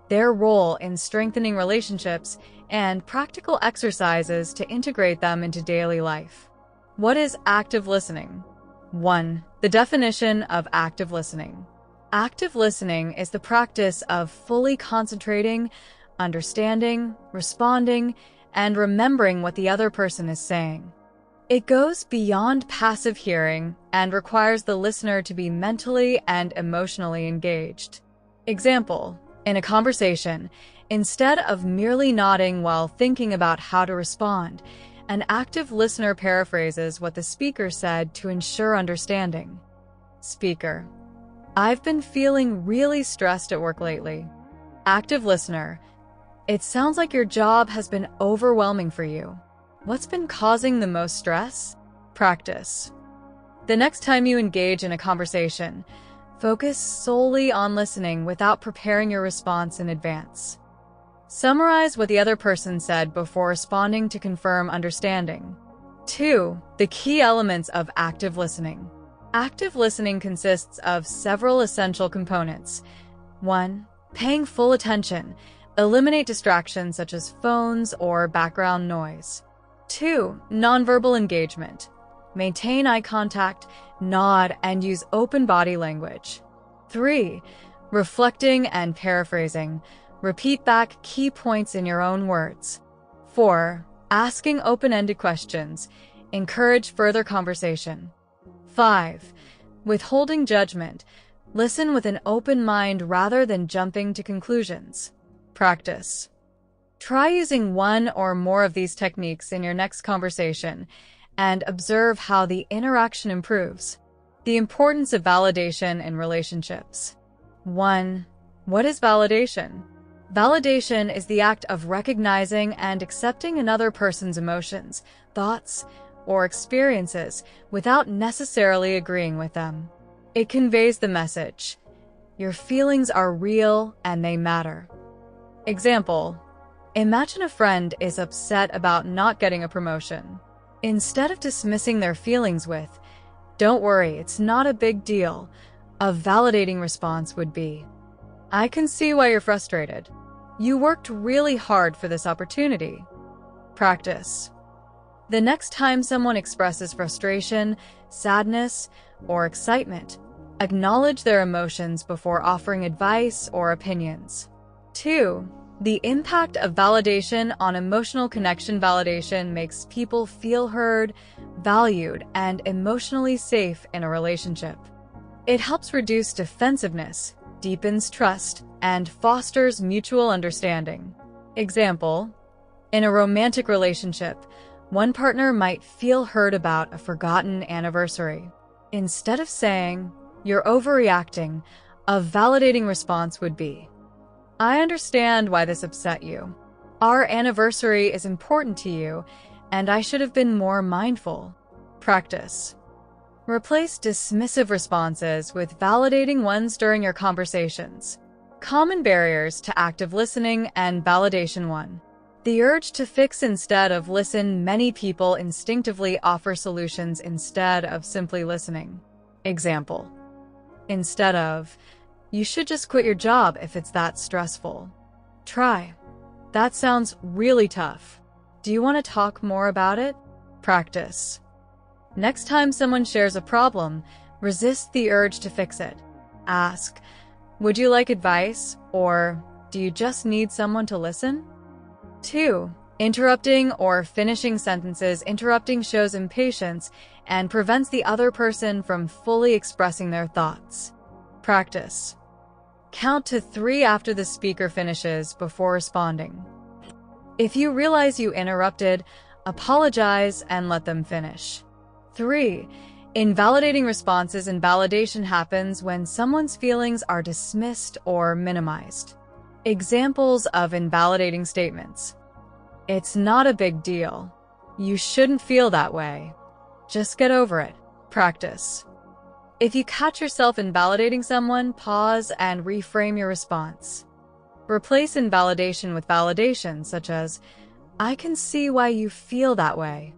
their role in strengthening relationships, and practical exercises to integrate them into daily life. What is active listening? 1. The definition of active listening. Active listening is the practice of fully concentrating, understanding, responding, and remembering what the other person is saying. It goes beyond passive hearing and requires the listener to be mentally and emotionally engaged. Example: in a conversation, instead of merely nodding while thinking about how to respond, an active listener paraphrases what the speaker said to ensure understanding. Speaker: I've been feeling really stressed at work lately. Active listener: It sounds like your job has been overwhelming for you. What's been causing the most stress? Practice. The next time you engage in a conversation, focus solely on listening without preparing your response in advance. Summarize what the other person said before responding to confirm understanding. 2. The key elements of active listening. Active listening consists of several essential components. 1. Paying full attention. Eliminate distractions such as phones or background noise. 2. Nonverbal engagement. Maintain eye contact, nod, and use open body language. 3. Reflecting and paraphrasing. Repeat back key points in your own words. 4. Asking open-ended questions. Encourage further conversation. 5. Withholding judgment. Listen with an open mind rather than jumping to conclusions. Practice. Try using one or more of these techniques in your next conversation and observe how the interaction improves. The importance of validation in relationships. 1. What is validation? Validation is the act of recognizing and accepting another person's emotions, thoughts, or experiences without necessarily agreeing with them. It conveys the message: your feelings are real and they matter. Example: imagine a friend is upset about not getting a promotion. Instead of dismissing their feelings with, "Don't worry, it's not a big deal," a validating response would be, "I can see why you're frustrated. You worked really hard for this opportunity." Practice. The next time someone expresses frustration, sadness, or excitement, acknowledge their emotions before offering advice or opinions. 2. The impact of validation on emotional connection. Validation makes people feel heard, valued, and emotionally safe in a relationship. It helps reduce defensiveness, deepens trust, and fosters mutual understanding. Example: in a romantic relationship, one partner might feel heard about a forgotten anniversary. Instead of saying, "You're overreacting," a validating response would be, "I understand why this upset you. Our anniversary is important to you, and I should have been more mindful." Practice. Replace dismissive responses with validating ones during your conversations. Common barriers to active listening and validation. 1. The urge to fix instead of listen. Many people instinctively offer solutions instead of simply listening. Example: instead of, "You should just quit your job if it's that stressful," try, "That sounds really tough. Do you want to talk more about it?" Practice. Next time someone shares a problem, resist the urge to fix it. Ask, "Would you like advice?" or "Do you just need someone to listen?" 2. Interrupting or finishing sentences. Interrupting shows impatience and prevents the other person from fully expressing their thoughts. Practice. Count to 3 after the speaker finishes before responding. If you realize you interrupted, apologize and let them finish. 3. Invalidating responses. Invalidation happens when someone's feelings are dismissed or minimized. Examples of invalidating statements: "It's not a big deal," "You shouldn't feel that way," "Just get over it." Practice. If you catch yourself invalidating someone, pause and reframe your response. Replace invalidation with validation, such as, "I can see why you feel that way."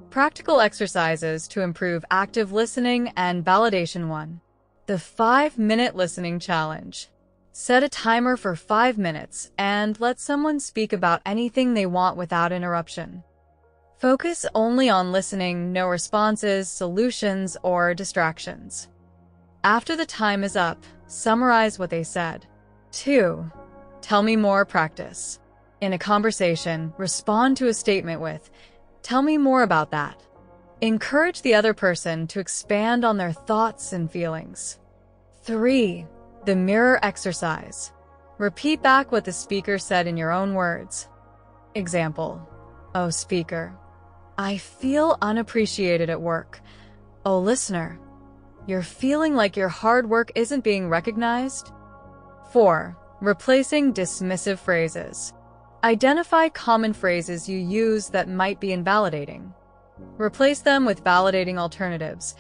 Practical exercises to improve active listening and validation. 1. The 5-minute listening challenge. Set a timer for 5 minutes and let someone speak about anything they want without interruption. Focus only on listening, no responses, solutions, or distractions. After the time is up, summarize what they said. 2. Tell me more. Practice. In a conversation, respond to a statement with, "Tell me more about that." Encourage the other person to expand on their thoughts and feelings. 3. The mirror exercise. Repeat back what the speaker said in your own words. Example: "Oh, speaker, I feel unappreciated at work." "Oh, listener, you're feeling like your hard work isn't being recognized." 4. Replacing dismissive phrases. Identify common phrases you use that might be invalidating. Replace them with validating alternatives.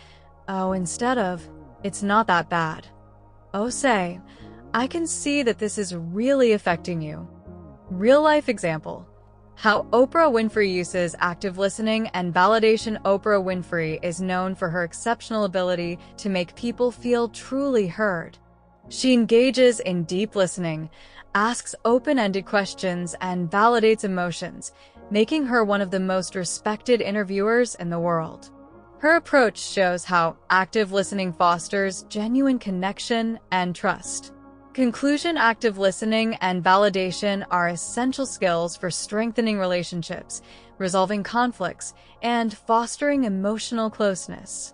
Oh, instead of, "It's not that bad." Oh, say, "I can see that this is really affecting you." Real-life example: how Oprah Winfrey uses active listening and validation. Oprah Winfrey is known for her exceptional ability to make people feel truly heard. She engages in deep listening, asks open-ended questions, and validates emotions, making her one of the most respected interviewers in the world. Her approach shows how active listening fosters genuine connection and trust. Conclusion: active listening and validation are essential skills for strengthening relationships, resolving conflicts, and fostering emotional closeness.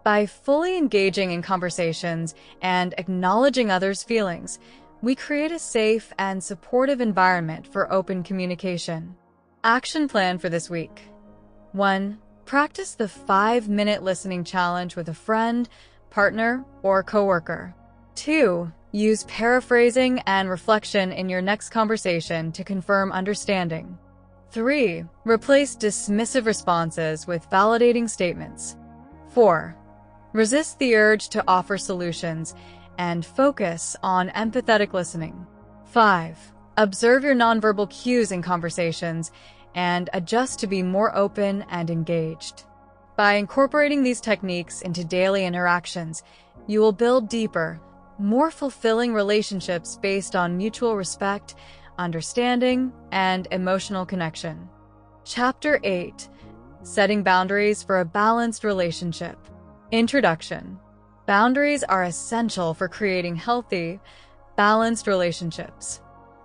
By fully engaging in conversations and acknowledging others' feelings, we create a safe and supportive environment for open communication. Action plan for this week. 1. Practice the 5-minute listening challenge with a friend, partner, or coworker. 2. Use paraphrasing and reflection in your next conversation to confirm understanding. 3. Replace dismissive responses with validating statements. 4. Resist the urge to offer solutions and focus on empathetic listening. 5. Observe your nonverbal cues in conversations and adjust to be more open and engaged. By incorporating these techniques into daily interactions, you will build deeper, more fulfilling relationships based on mutual respect, understanding, and emotional connection. Chapter 8: Setting Boundaries for a Balanced Relationship. Introduction. Boundaries are essential for creating healthy, balanced relationships.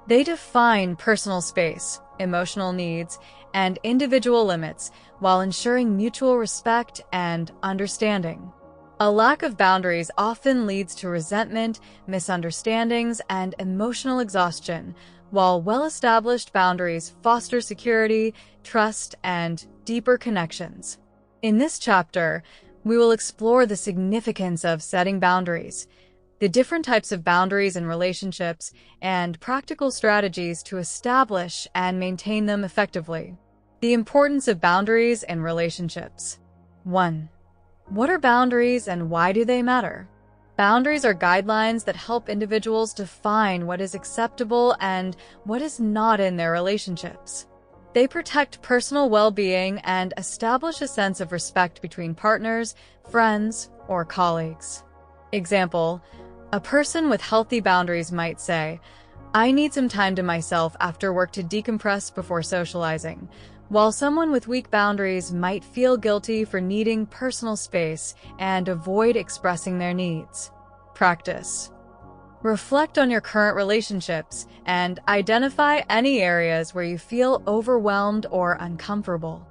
They define personal space, emotional needs, and individual limits while ensuring mutual respect and understanding. A lack of boundaries often leads to resentment, misunderstandings, and emotional exhaustion, while well-established boundaries foster security, trust, and deeper connections. In this chapter, we will explore the significance of setting boundaries, the different types of boundaries in relationships, and practical strategies to establish and maintain them effectively. The importance of boundaries in relationships. 1. What are boundaries and why do they matter? Boundaries are guidelines that help individuals define what is acceptable and what is not in their relationships. They protect personal well-being and establish a sense of respect between partners, friends, or colleagues. Example: a person with healthy boundaries might say, "I need some time to myself after work to decompress before socializing," while someone with weak boundaries might feel guilty for needing personal space and avoid expressing their needs. Practice. Reflect on your current relationships and identify any areas where you feel overwhelmed or uncomfortable.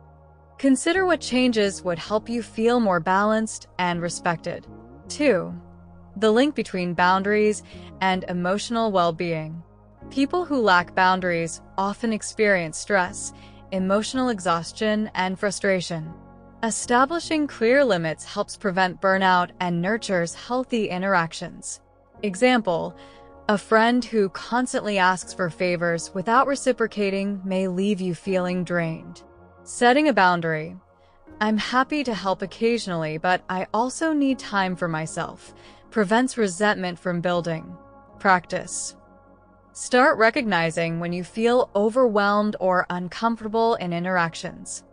Consider what changes would help you feel more balanced and respected. 2. The link between boundaries and emotional well-being. People who lack boundaries often experience stress, emotional exhaustion, and frustration. Establishing clear limits helps prevent burnout and nurtures healthy interactions. Example: a friend who constantly asks for favors without reciprocating may leave you feeling drained. Setting a boundary. "I'm happy to help occasionally, but I also need time for myself," prevents resentment from building. Practice. Start recognizing when you feel overwhelmed or uncomfortable in interactions.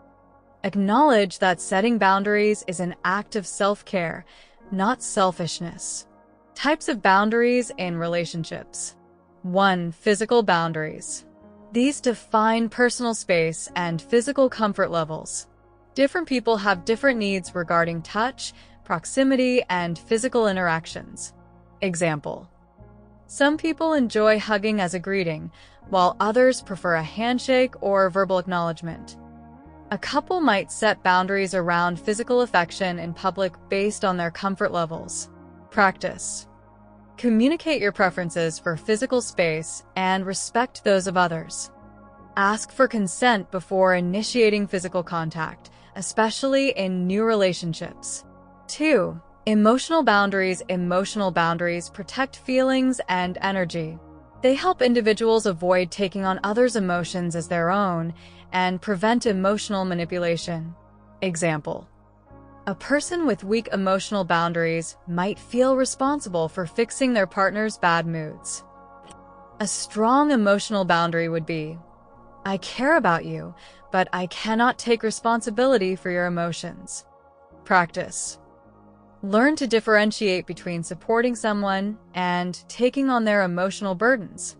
Acknowledge that setting boundaries is an act of self-care, not selfishness. Types of boundaries in relationships. 1. Physical boundaries. These define personal space and physical comfort levels. Different people have different needs regarding touch, proximity, and physical interactions. Example: some people enjoy hugging as a greeting, while others prefer a handshake or verbal acknowledgement. A couple might set boundaries around physical affection in public based on their comfort levels. Practice. Communicate your preferences for physical space and respect those of others. Ask for consent before initiating physical contact, especially in new relationships. 2. Emotional boundaries. Emotional boundaries protect feelings and energy. They help individuals avoid taking on others' emotions as their own and prevent emotional manipulation. Example: a person with weak emotional boundaries might feel responsible for fixing their partner's bad moods. A strong emotional boundary would be, "I care about you, but I cannot take responsibility for your emotions." Practice. Learn to differentiate between supporting someone and taking on their emotional burdens.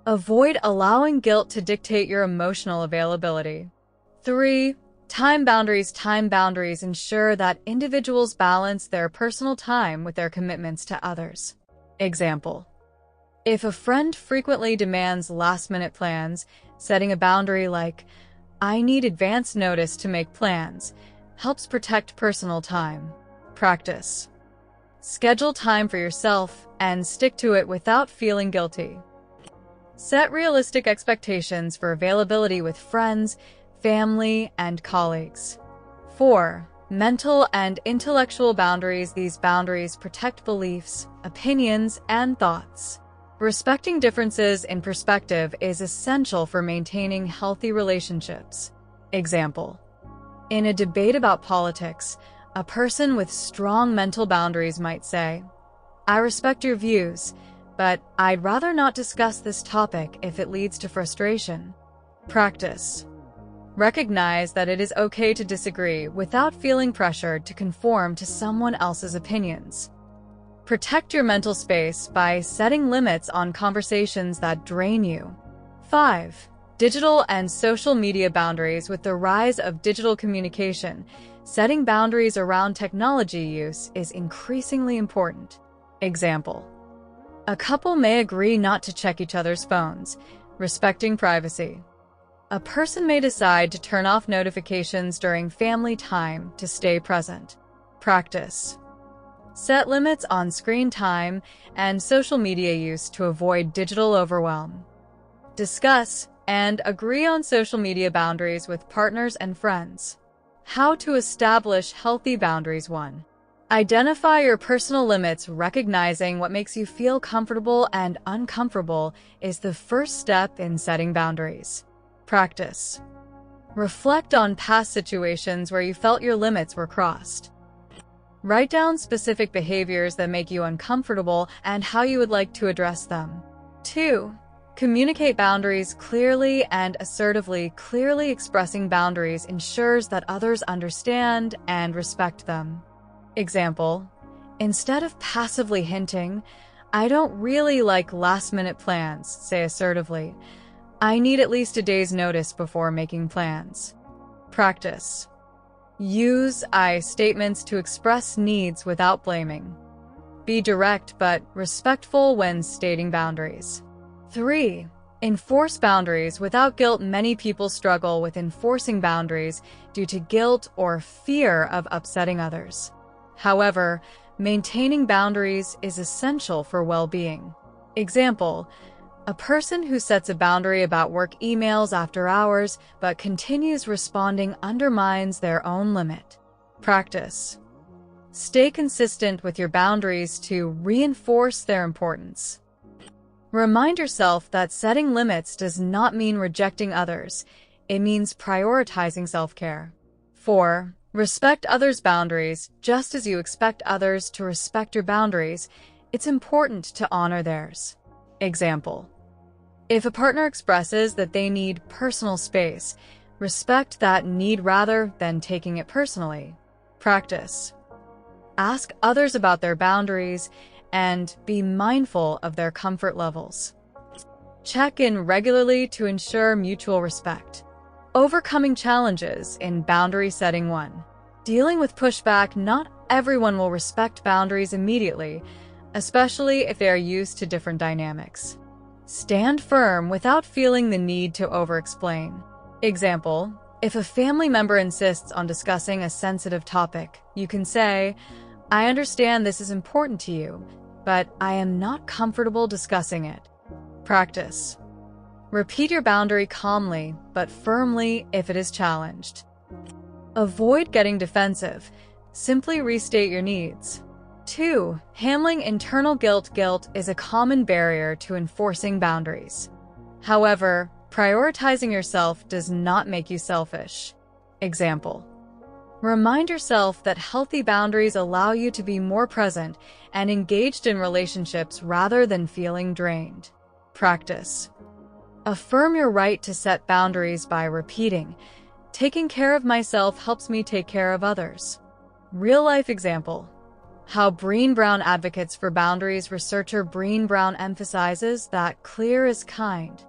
Avoid allowing guilt to dictate your emotional availability. 3. Time boundaries. Time boundaries ensure that individuals balance their personal time with their commitments to others. Example: if a friend frequently demands last-minute plans, setting a boundary like, "I need advance notice to make plans," helps protect personal time. Practice. Schedule time for yourself and stick to it without feeling guilty. Set realistic expectations for availability with friends, family, and colleagues. 4. Mental and intellectual boundaries. These boundaries protect beliefs, opinions, and thoughts. Respecting differences in perspective is essential for maintaining healthy relationships. Example: in a debate about politics, a person with strong mental boundaries might say, "I respect your views, but I'd rather not discuss this topic if it leads to frustration." Practice. Recognize that it is okay to disagree without feeling pressured to conform to someone else's opinions. Protect your mental space by setting limits on conversations that drain you. 5. Digital and social media boundaries. With the rise of digital communication, setting boundaries around technology use is increasingly important. Example: a couple may agree not to check each other's phones, respecting privacy. A person may decide to turn off notifications during family time to stay present. Practice: set limits on screen time and social media use to avoid digital overwhelm. Discuss and agree on social media boundaries with partners and friends. How to establish healthy boundaries. 1. Identify your personal limits. Recognizing what makes you feel comfortable and uncomfortable is the first step in setting boundaries. Practice: reflect on past situations where you felt your limits were crossed. Write down specific behaviors that make you uncomfortable and how you would like to address them. 2. Communicate boundaries clearly and assertively. Clearly expressing boundaries ensures that others understand and respect them. Example: instead of passively hinting, "I don't really like last-minute plans," say assertively, "I need at least a day's notice before making plans." Practice: use I statements to express needs without blaming. Be direct but respectful when stating boundaries. 3. Enforce boundaries without guilt. Many people struggle with enforcing boundaries due to guilt or fear of upsetting others. However, maintaining boundaries is essential for well-being. Example: a person who sets a boundary about work emails after hours but continues responding undermines their own limit. Practice: stay consistent with your boundaries to reinforce their importance. Remind yourself that setting limits does not mean rejecting others. It means prioritizing self-care. 4. Respect others' boundaries. Just as you expect others to respect your boundaries, it's important to honor theirs. Example: if a partner expresses that they need personal space, respect that need rather than taking it personally. Practice: ask others about their boundaries and be mindful of their comfort levels. Check in regularly to ensure mutual respect. Overcoming challenges in boundary setting. 1. Dealing with pushback. Not everyone will respect boundaries immediately, especially if they are used to different dynamics. Stand firm without feeling the need to over-explain. Example: if a family member insists on discussing a sensitive topic, you can say, "I understand this is important to you, but I am not comfortable discussing it." Practice: repeat your boundary calmly but firmly if it is challenged. Avoid getting defensive. Simply restate your needs. 2. Handling internal guilt. Guilt is a common barrier to enforcing boundaries. However, prioritizing yourself does not make you selfish. Example: remind yourself that healthy boundaries allow you to be more present and engaged in relationships rather than feeling drained. Practice: affirm your right to set boundaries by repeating, "Taking care of myself helps me take care of others." Real-life example: how Brené Brown advocates for boundaries. Researcher Brené Brown emphasizes that clear is kind.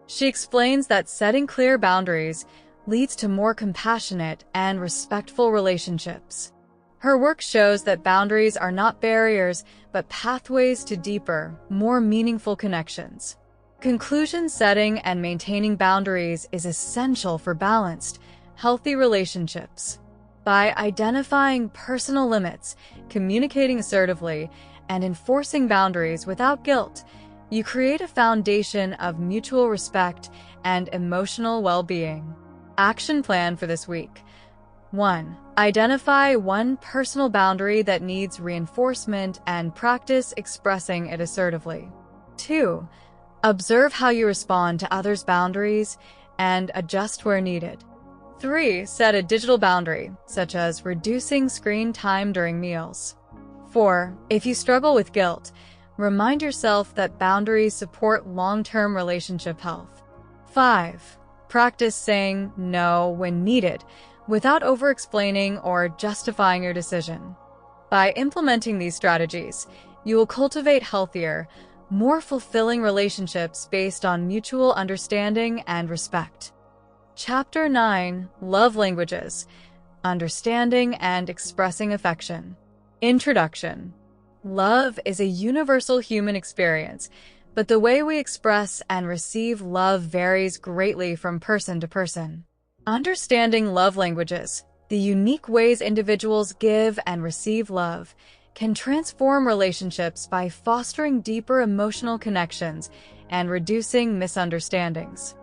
She explains that setting clear boundaries leads to more compassionate and respectful relationships. Her work shows that boundaries are not barriers, but pathways to deeper, more meaningful connections. Conclusion: setting and maintaining boundaries is essential for balanced, healthy relationships. By identifying personal limits, communicating assertively, and enforcing boundaries without guilt, you create a foundation of mutual respect and emotional well-being. Action plan for this week. 1. Identify one personal boundary that needs reinforcement and practice expressing it assertively. 2. Observe how you respond to others' boundaries and adjust where needed. 3. Set a digital boundary, such as reducing screen time during meals. 4. If you struggle with guilt, remind yourself that boundaries support long-term relationship health. 5. Practice saying no when needed, without over-explaining or justifying your decision. By implementing these strategies, you will cultivate healthier, more fulfilling relationships based on mutual understanding and respect. Chapter 9, Love Languages, Understanding and Expressing Affection. Introduction. Love is a universal human experience, but the way we express and receive love varies greatly from person to person. Understanding love languages, the unique ways individuals give and receive love, can transform relationships by fostering deeper emotional connections and reducing misunderstandings.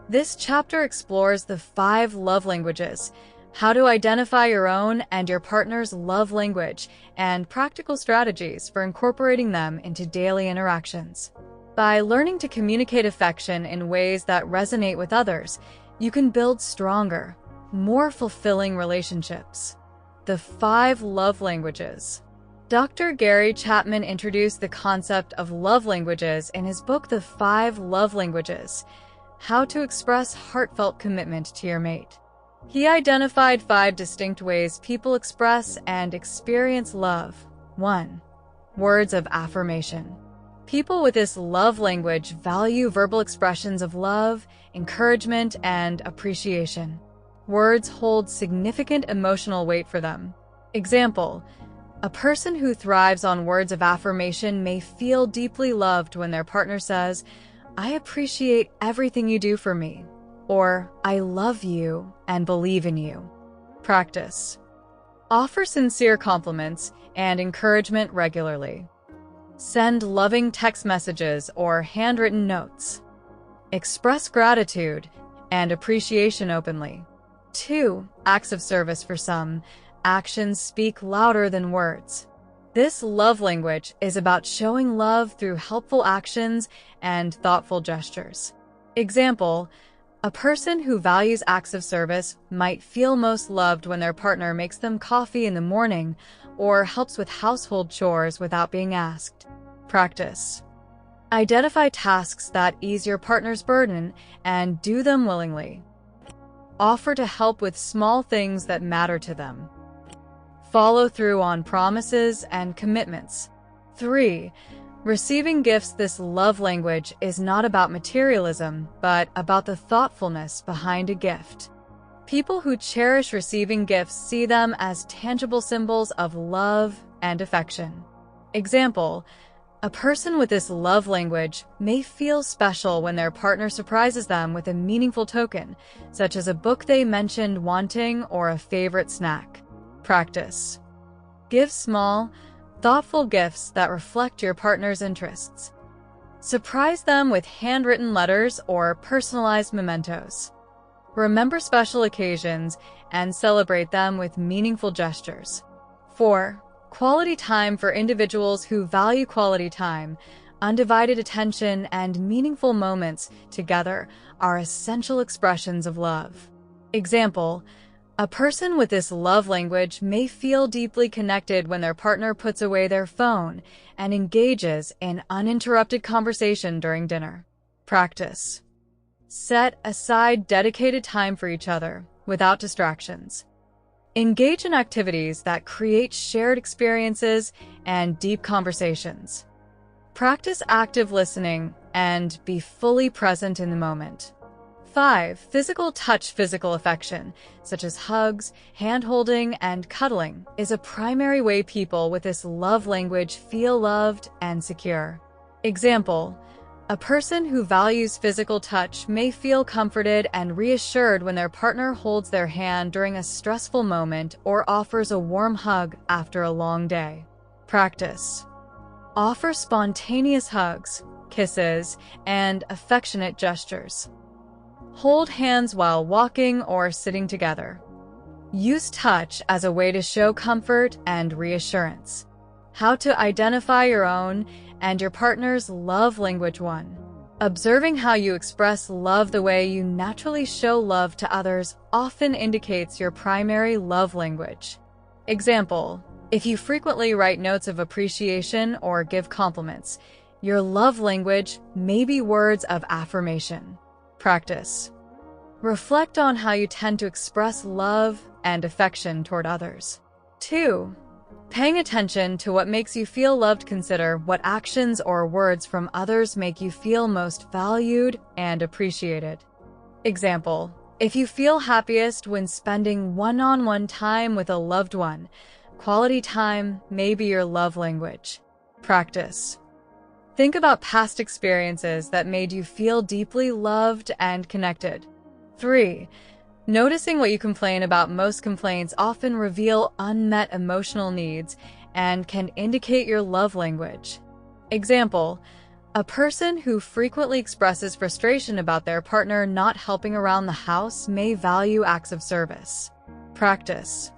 This chapter explores the 5 love languages, how to identify your own and your partner's love language, and practical strategies for incorporating them into daily interactions. By learning to communicate affection in ways that resonate with others, you can build stronger, more fulfilling relationships. The 5 love languages. Dr. Gary Chapman introduced the concept of love languages in his book, The 5 Love Languages: How to Express Heartfelt Commitment to Your Mate. He identified 5 distinct ways people express and experience love. 1. Words of affirmation. People with this love language value verbal expressions of love, encouragement, and appreciation. Words hold significant emotional weight for them. Example: a person who thrives on words of affirmation may feel deeply loved when their partner says, "I appreciate everything you do for me," or "I love you and believe in you." Practice. Offer sincere compliments and encouragement regularly. Send loving text messages or handwritten notes. Express gratitude and appreciation openly. 2. Acts of service. For some, actions speak louder than words. This love language is about showing love through helpful actions and thoughtful gestures. Example: a person who values acts of service might feel most loved when their partner makes them coffee in the morning or helps with household chores without being asked. Practice. Identify tasks that ease your partner's burden and do them willingly. Offer to help with small things that matter to them. Follow through on promises and commitments. 3. Receiving gifts. This love language is not about materialism, but about the thoughtfulness behind a gift. People who cherish receiving gifts see them as tangible symbols of love and affection. Example: a person with this love language may feel special when their partner surprises them with a meaningful token, such as a book they mentioned wanting or a favorite snack. Practice. Give small, thoughtful gifts that reflect your partner's interests. Surprise them with handwritten letters or personalized mementos. Remember special occasions and celebrate them with meaningful gestures. 4. Quality time. For individuals who value quality time, undivided attention and meaningful moments together are essential expressions of love. Example: a person with this love language may feel deeply connected when their partner puts away their phone and engages in uninterrupted conversation during dinner. Practice. Set aside dedicated time for each other without distractions. Engage in activities that create shared experiences and deep conversations. Practice active listening and be fully present in the moment. 5. Physical touch. Physical affection, such as hugs, hand-holding, and cuddling, is a primary way people with this love language feel loved and secure. Example: a person who values physical touch may feel comforted and reassured when their partner holds their hand during a stressful moment or offers a warm hug after a long day. Practice. Offer spontaneous hugs, kisses, and affectionate gestures. Hold hands while walking or sitting together. Use touch as a way to show comfort and reassurance. How to identify your own and your partner's love language. 1. Observing how you express love. The way you naturally show love to others often indicates your primary love language. Example: if you frequently write notes of appreciation or give compliments, your love language may be words of affirmation. Practice. Reflect on how you tend to express love and affection toward others. 2. Paying attention to what makes you feel loved, consider what actions or words from others make you feel most valued and appreciated. Example: if you feel happiest when spending one-on-one time with a loved one, quality time may be your love language. Practice. Think about past experiences that made you feel deeply loved and connected. 3. Noticing what you complain about. Most complaints often reveal unmet emotional needs and can indicate your love language. Example: a person who frequently expresses frustration about their partner not helping around the house may value acts of service. Practice.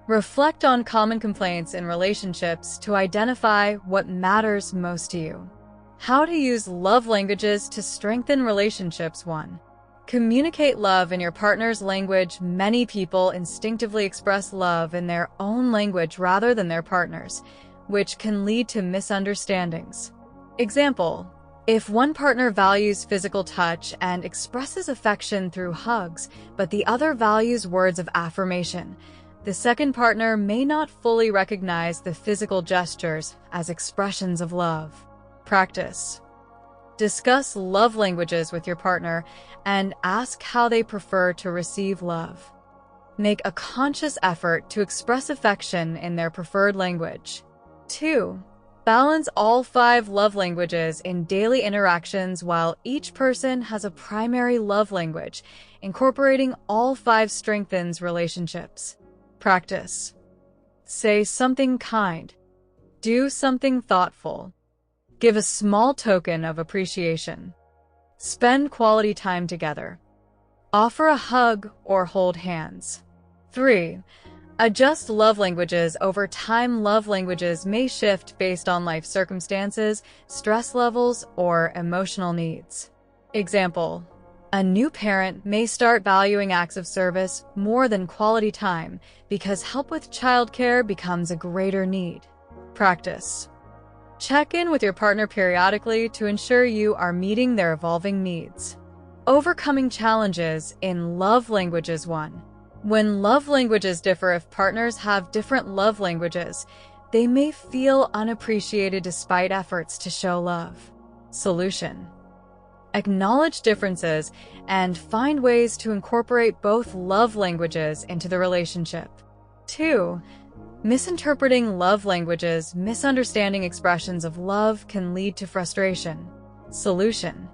Reflect on common complaints in relationships to identify what matters most to you. How to use love languages to strengthen relationships. 1. Communicate love in your partner's language. Many people instinctively express love in their own language rather than their partner's, which can lead to misunderstandings. Example: if one partner values physical touch and expresses affection through hugs, but the other values words of affirmation, the second partner may not fully recognize the physical gestures as expressions of love. Practice. Discuss love languages with your partner and ask how they prefer to receive love. Make a conscious effort to express affection in their preferred language. 2. Balance all 5 love languages in daily interactions. While each person has a primary love language, incorporating all 5 strengthens relationships. Practice. Say something kind. Do something thoughtful. Give a small token of appreciation. Spend quality time together. Offer a hug or hold hands. 3. Adjust love languages over time. Love languages may shift based on life circumstances, stress levels, or emotional needs. Example: a new parent may start valuing acts of service more than quality time because help with childcare becomes a greater need. Practice. Check in with your partner periodically to ensure you are meeting their evolving needs. Overcoming challenges in love languages. 1. When love languages differ. If partners have different love languages, they may feel unappreciated despite efforts to show love. Solution. Acknowledge differences and find ways to incorporate both love languages into the relationship. 2. Misinterpreting love languages. Misunderstanding expressions of love can lead to frustration. Solution.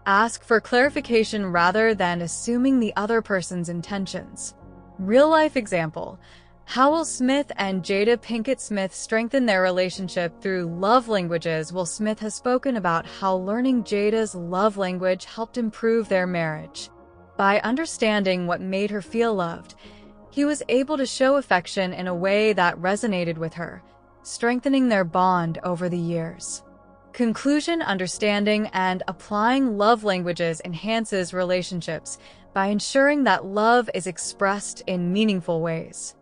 Ask for clarification rather than assuming the other person's intentions. Real-life example: Howell Smith and Jada Pinkett Smith strengthen their relationship through love languages. Will Smith has spoken about how learning Jada's love language helped improve their marriage. By understanding what made her feel loved, he was able to show affection in a way that resonated with her, strengthening their bond over the years. Conclusion: understanding and applying love languages enhances relationships by ensuring that love is expressed in meaningful ways.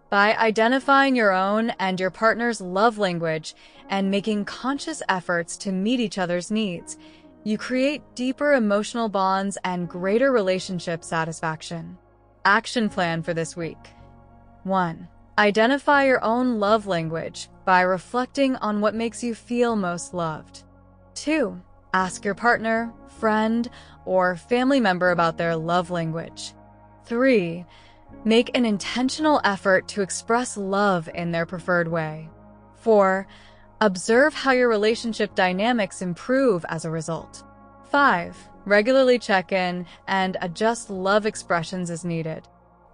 By identifying your own and your partner's love language and making conscious efforts to meet each other's needs, you create deeper emotional bonds and greater relationship satisfaction. Action plan for this week. 1. Identify your own love language by reflecting on what makes you feel most loved. 2. Ask your partner, friend, or family member about their love language. 3. Make an intentional effort to express love in their preferred way. 4. Observe how your relationship dynamics improve as a result. 5. Regularly check in and adjust love expressions as needed.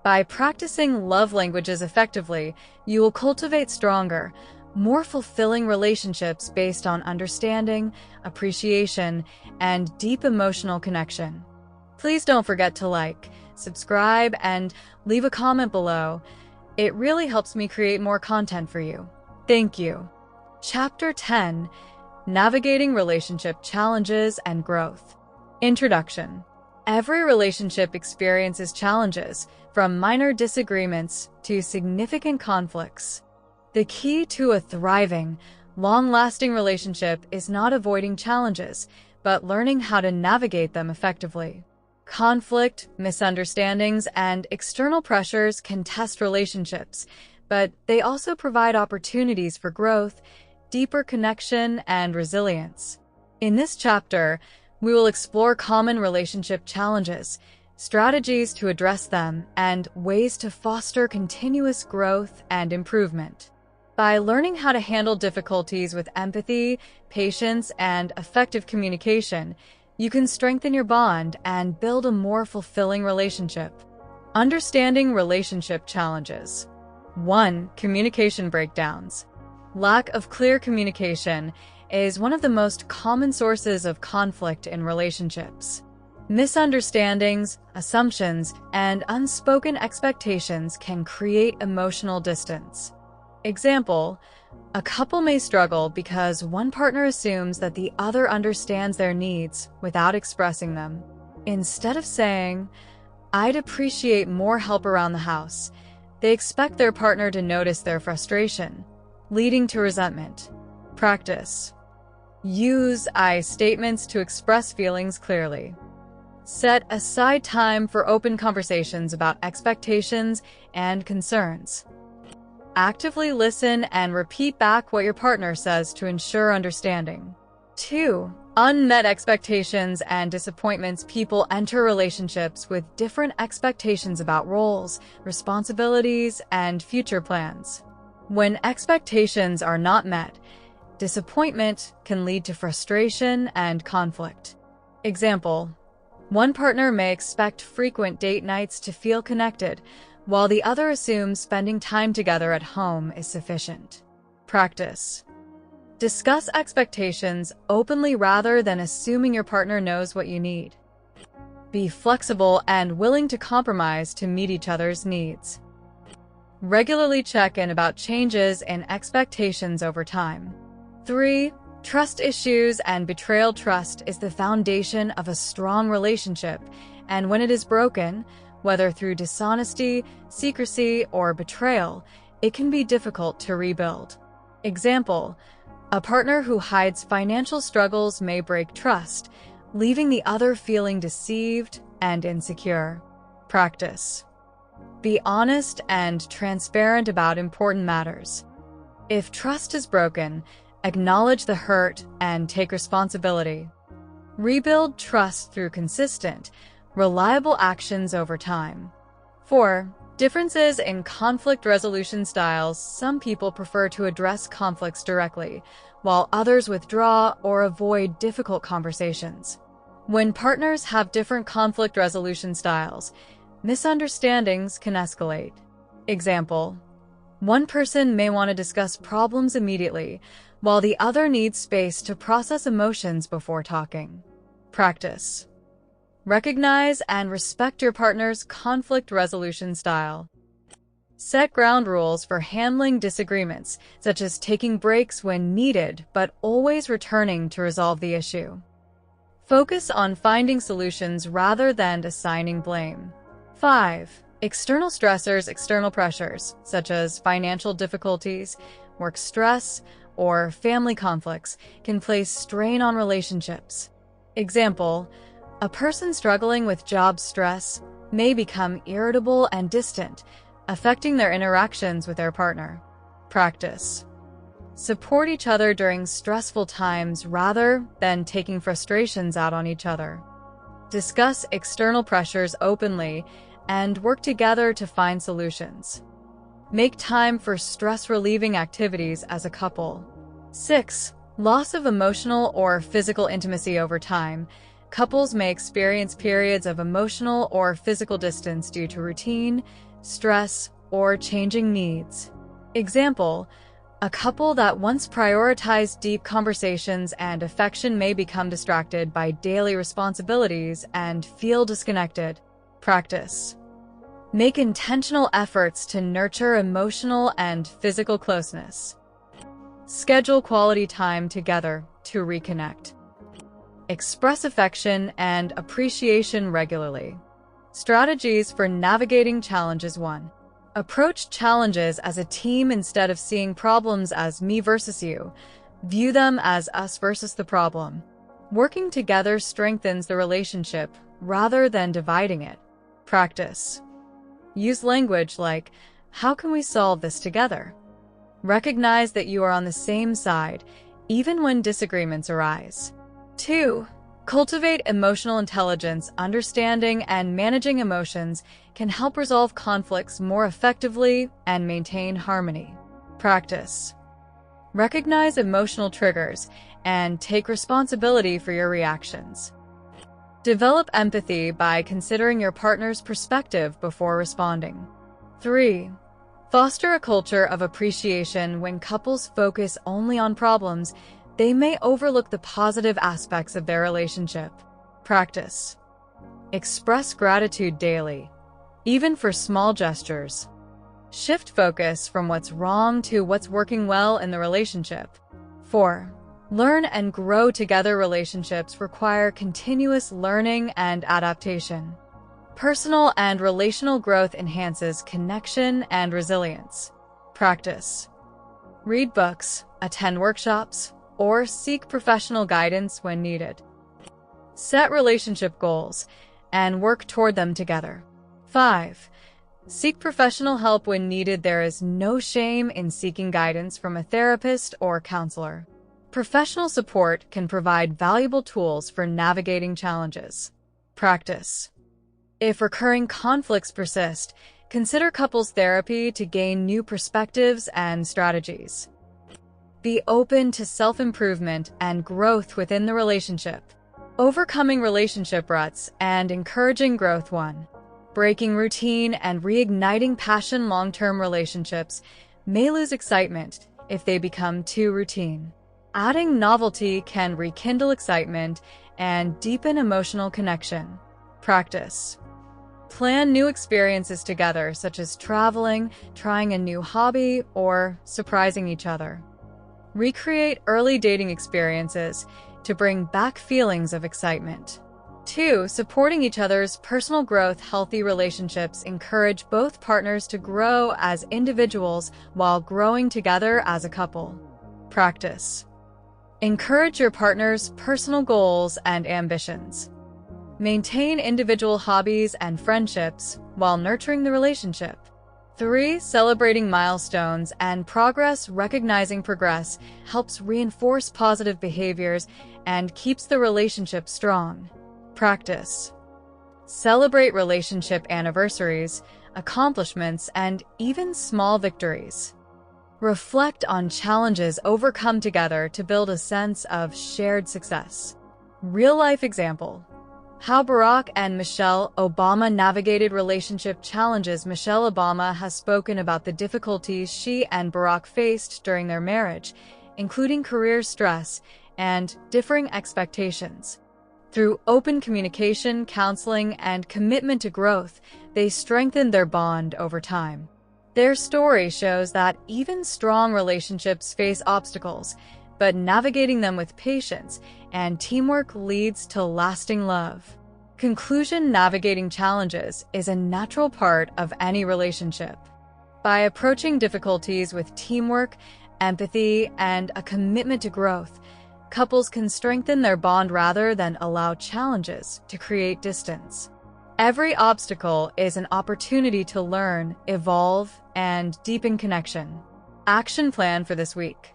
By practicing love languages effectively, you will cultivate stronger, more fulfilling relationships based on understanding, appreciation, and deep emotional connection. Please don't forget to like, subscribe, and leave a comment below. It really helps me create more content for you. Thank you. Chapter 10: Navigating Relationship Challenges and Growth. Introduction. Every relationship experiences challenges, from minor disagreements to significant conflicts. The key to a thriving, long-lasting relationship is not avoiding challenges, but learning how to navigate them effectively. Conflict, misunderstandings, and external pressures can test relationships, but they also provide opportunities for growth, deeper connection, and resilience. In this chapter, we will explore common relationship challenges, strategies to address them, and ways to foster continuous growth and improvement. By learning how to handle difficulties with empathy, patience, and effective communication, you can strengthen your bond and build a more fulfilling relationship. Understanding relationship challenges. 1. Communication breakdowns. Lack of clear communication is one of the most common sources of conflict in relationships. Misunderstandings, assumptions, and unspoken expectations can create emotional distance. Example, a couple may struggle because one partner assumes that the other understands their needs without expressing them. Instead of saying, "I'd appreciate more help around the house," they expect their partner to notice their frustration, leading to resentment. Practice. Use I statements to express feelings clearly. Set aside time for open conversations about expectations and concerns. Actively listen and repeat back what your partner says to ensure understanding. 2. Unmet expectations and disappointments. People enter relationships with different expectations about roles, responsibilities, and future plans. When expectations are not met, disappointment can lead to frustration and conflict. Example, one partner may expect frequent date nights to feel connected, while the other assumes spending time together at home is sufficient. Practice. Discuss expectations openly rather than assuming your partner knows what you need. Be flexible and willing to compromise to meet each other's needs. Regularly check in about changes in expectations over time. 3. Trust issues and betrayal. Trust is the foundation of a strong relationship, and when it is broken, whether through dishonesty, secrecy, or betrayal, it can be difficult to rebuild. Example, a partner who hides financial struggles may break trust, leaving the other feeling deceived and insecure. Practice. Be honest and transparent about important matters. If trust is broken, acknowledge the hurt and take responsibility. Rebuild trust through consistent, reliable actions over time. 4. Differences in conflict resolution styles. Some people prefer to address conflicts directly, while others withdraw or avoid difficult conversations. When partners have different conflict resolution styles, misunderstandings can escalate. Example, one person may want to discuss problems immediately, while the other needs space to process emotions before talking. Practice. Recognize and respect your partner's conflict resolution style. Set ground rules for handling disagreements, such as taking breaks when needed, but always returning to resolve the issue. Focus on finding solutions rather than assigning blame. 5. External stressors. External pressures, such as financial difficulties, work stress, or family conflicts, can place strain on relationships. Example, a person struggling with job stress may become irritable and distant, affecting their interactions with their partner. Practice. Support each other during stressful times rather than taking frustrations out on each other. Discuss external pressures openly and work together to find solutions. Make time for stress-relieving activities as a couple. 6. Loss of emotional or physical intimacy over time. Couples may experience periods of emotional or physical distance due to routine, stress, or changing needs. Example, a couple that once prioritized deep conversations and affection may become distracted by daily responsibilities and feel disconnected. Practice. Make intentional efforts to nurture emotional and physical closeness. Schedule quality time together to reconnect. Express affection and appreciation regularly. Strategies for navigating challenges. 1. Approach challenges as a team instead of seeing problems as me versus you. View them as us versus the problem. Working together strengthens the relationship rather than dividing it. Practice. Use language like, How can we solve this together? Recognize that you are on the same side, even when disagreements arise. 2. Cultivate emotional intelligence. Understanding and managing emotions can help resolve conflicts more effectively and maintain harmony. Practice. Recognize emotional triggers and take responsibility for your reactions. Develop empathy by considering your partner's perspective before responding. 3. Foster a culture of appreciation. When couples focus only on problems, they may overlook the positive aspects of their relationship. Practice. Express gratitude daily, even for small gestures. Shift focus from what's wrong to what's working well in the relationship. 4. Learn and grow together. Relationships require continuous learning and adaptation. Personal and relational growth enhances connection and resilience. Practice. Read books, attend workshops, or seek professional guidance when needed. Set relationship goals and work toward them together. 5. Seek professional help when needed. There is no shame in seeking guidance from a therapist or counselor. Professional support can provide valuable tools for navigating challenges. Practice. If recurring conflicts persist, consider couples therapy to gain new perspectives and strategies. Be open to self-improvement and growth within the relationship. Overcoming relationship ruts and encouraging growth. 1. Breaking routine and reigniting passion. Long-term relationships may lose excitement if they become too routine. Adding novelty can rekindle excitement and deepen emotional connection. Practice. Plan new experiences together, such as traveling, trying a new hobby, or surprising each other. Recreate early dating experiences to bring back feelings of excitement. 2. Supporting each other's personal growth. Healthy relationships encourage both partners to grow as individuals while growing together as a couple. Practice. Encourage your partner's personal goals and ambitions. Maintain individual hobbies and friendships while nurturing the relationship. 3. Celebrating milestones and progress. Recognizing progress helps reinforce positive behaviors and keeps the relationship strong. Practice. Celebrate relationship anniversaries, accomplishments, and even small victories. Reflect on challenges overcome together to build a sense of shared success. Real-life example. How Barack and Michelle Obama navigated relationship challenges. Michelle Obama has spoken about the difficulties she and Barack faced during their marriage, including career stress and differing expectations. Through open communication, counseling, and commitment to growth, they strengthened their bond over time. Their story shows that even strong relationships face obstacles, but navigating them with patience and teamwork leads to lasting love. Conclusion. Navigating challenges is a natural part of any relationship. By approaching difficulties with teamwork, empathy, and a commitment to growth, couples can strengthen their bond rather than allow challenges to create distance. Every obstacle is an opportunity to learn, evolve, and deepen connection. Action plan for this week.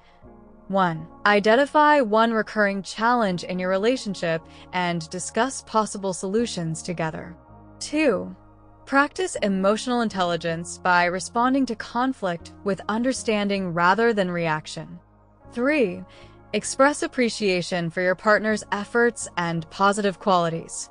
1. Identify one recurring challenge in your relationship and discuss possible solutions together. 2. Practice emotional intelligence by responding to conflict with understanding rather than reaction. 3. Express appreciation for your partner's efforts and positive qualities.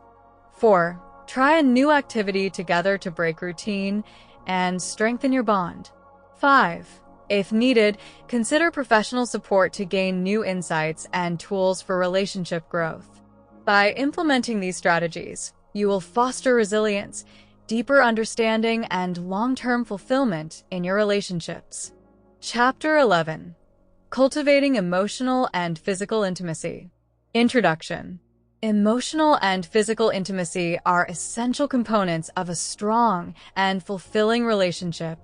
4. Try a new activity together to break routine and strengthen your bond. 5. If needed, consider professional support to gain new insights and tools for relationship growth. By implementing these strategies, you will foster resilience, deeper understanding, and long-term fulfillment in your relationships. Chapter 11. Cultivating Emotional and Physical Intimacy. Introduction. Emotional and physical intimacy are essential components of a strong and fulfilling relationship.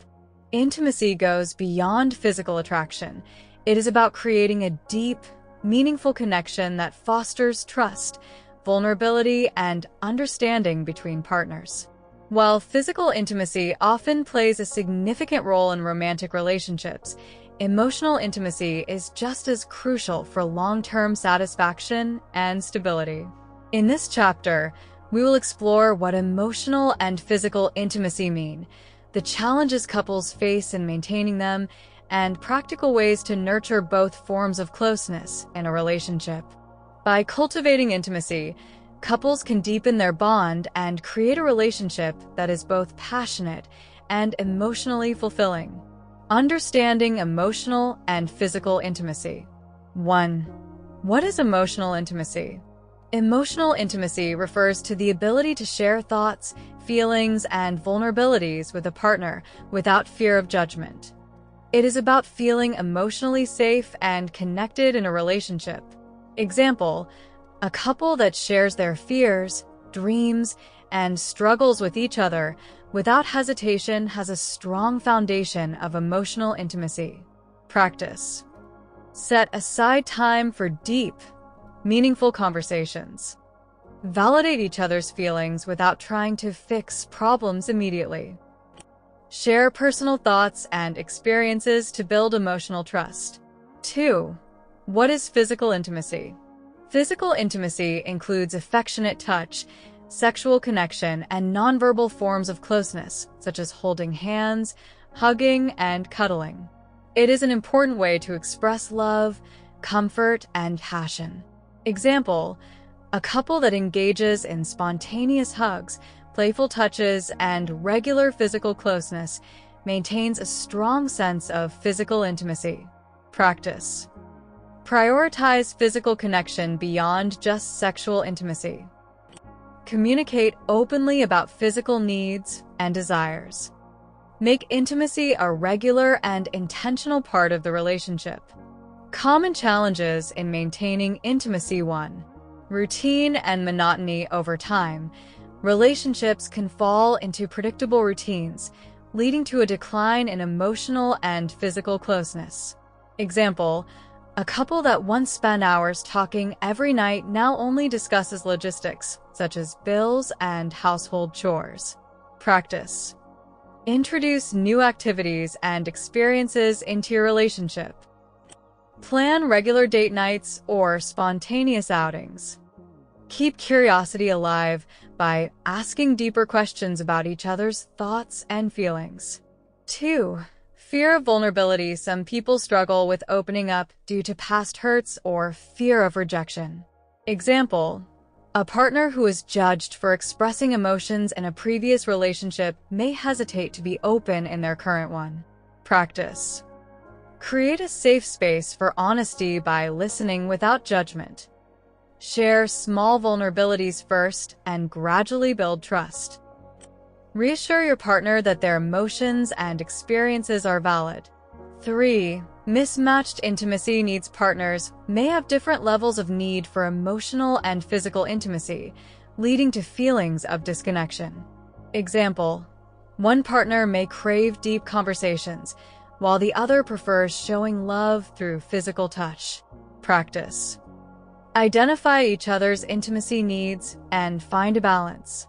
Intimacy goes beyond physical attraction. It is about creating a deep, meaningful connection that fosters trust, vulnerability, and understanding between partners. While physical intimacy often plays a significant role in romantic relationships, emotional intimacy is just as crucial for long-term satisfaction and stability. In this chapter, we will explore what emotional and physical intimacy mean, the challenges couples face in maintaining them, and practical ways to nurture both forms of closeness in a relationship. By cultivating intimacy, couples can deepen their bond and create a relationship that is both passionate and emotionally fulfilling. Understanding emotional and physical intimacy. 1. What is emotional intimacy? Emotional intimacy refers to the ability to share thoughts, feelings, and vulnerabilities with a partner without fear of judgment. It is about feeling emotionally safe and connected in a relationship. Example, a couple that shares their fears, dreams, and struggles with each other without hesitation has a strong foundation of emotional intimacy. Practice. Set aside time for deep, meaningful conversations. Validate each other's feelings without trying to fix problems immediately. Share personal thoughts and experiences to build emotional trust. 2. What is physical intimacy? Physical intimacy includes affectionate touch, sexual connection, and nonverbal forms of closeness, such as holding hands, hugging, and cuddling. It is an important way to express love, comfort, and passion. Example, a couple that engages in spontaneous hugs, playful touches, and regular physical closeness maintains a strong sense of physical intimacy. Practice. Prioritize physical connection beyond just sexual intimacy. Communicate openly about physical needs and desires. Make intimacy a regular and intentional part of the relationship. Common challenges in maintaining intimacy. 1. Routine and monotony over time. Relationships can fall into predictable routines, leading to a decline in emotional and physical closeness. Example, a couple that once spent hours talking every night now only discusses logistics, such as bills and household chores. Practice. Introduce new activities and experiences into your relationship. Plan regular date nights or spontaneous outings. Keep curiosity alive by asking deeper questions about each other's thoughts and feelings. 2. Fear of vulnerability. Some people struggle with opening up due to past hurts or fear of rejection. Example, a partner who is judged for expressing emotions in a previous relationship may hesitate to be open in their current one. Practice. Create a safe space for honesty by listening without judgment. Share small vulnerabilities first and gradually build trust. Reassure your partner that their emotions and experiences are valid. 3. Mismatched intimacy needs. Partners may have different levels of need for emotional and physical intimacy, leading to feelings of disconnection. Example, one partner may crave deep conversations, while the other prefers showing love through physical touch. Practice. Identify each other's intimacy needs and find a balance.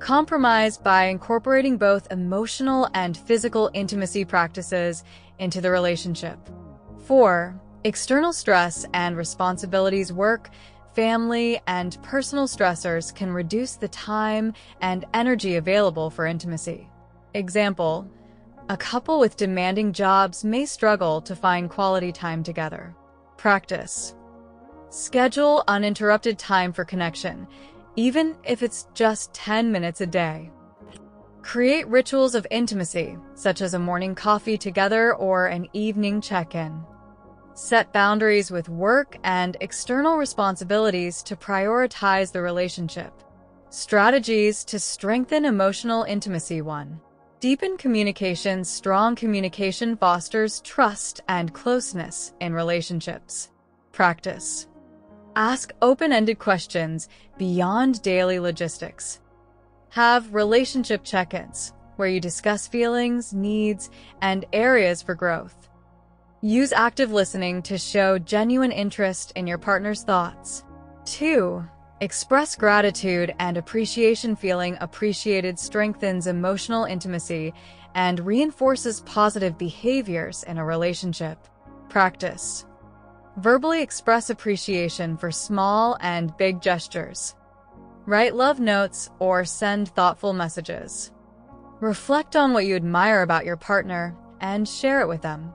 Compromise by incorporating both emotional and physical intimacy practices into the relationship. 4. External stress and responsibilities. Work, family, and personal stressors can reduce the time and energy available for intimacy. Example, a couple with demanding jobs may struggle to find quality time together. Practice. Schedule uninterrupted time for connection, even if it's just 10 minutes a day. Create rituals of intimacy, such as a morning coffee together or an evening check-in. Set boundaries with work and external responsibilities to prioritize the relationship. Strategies to strengthen emotional intimacy. 1. Deepen communication. Strong communication fosters trust and closeness in relationships. Practice. Ask open-ended questions beyond daily logistics. Have relationship check-ins, where you discuss feelings, needs, and areas for growth. Use active listening to show genuine interest in your partner's thoughts. 2. Express gratitude and appreciation. Feeling appreciated strengthens emotional intimacy and reinforces positive behaviors in a relationship. Practice. Verbally express appreciation for small and big gestures. Write love notes or send thoughtful messages. Reflect on what you admire about your partner and share it with them.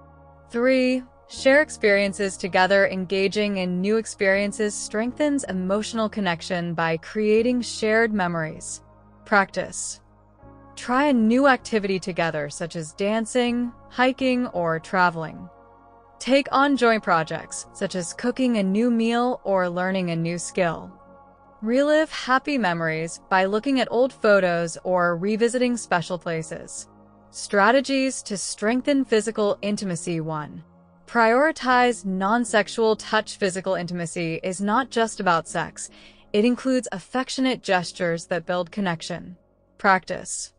3. Share experiences together. Engaging in new experiences strengthens emotional connection by creating shared memories. Practice. Try a new activity together, such as dancing, hiking, or traveling. Take on joint projects, such as cooking a new meal or learning a new skill. Relive happy memories by looking at old photos or revisiting special places. Strategies to strengthen physical intimacy. 1. Prioritize non-sexual touch. Physical intimacy is not just about sex. It includes affectionate gestures that build connection. Practice.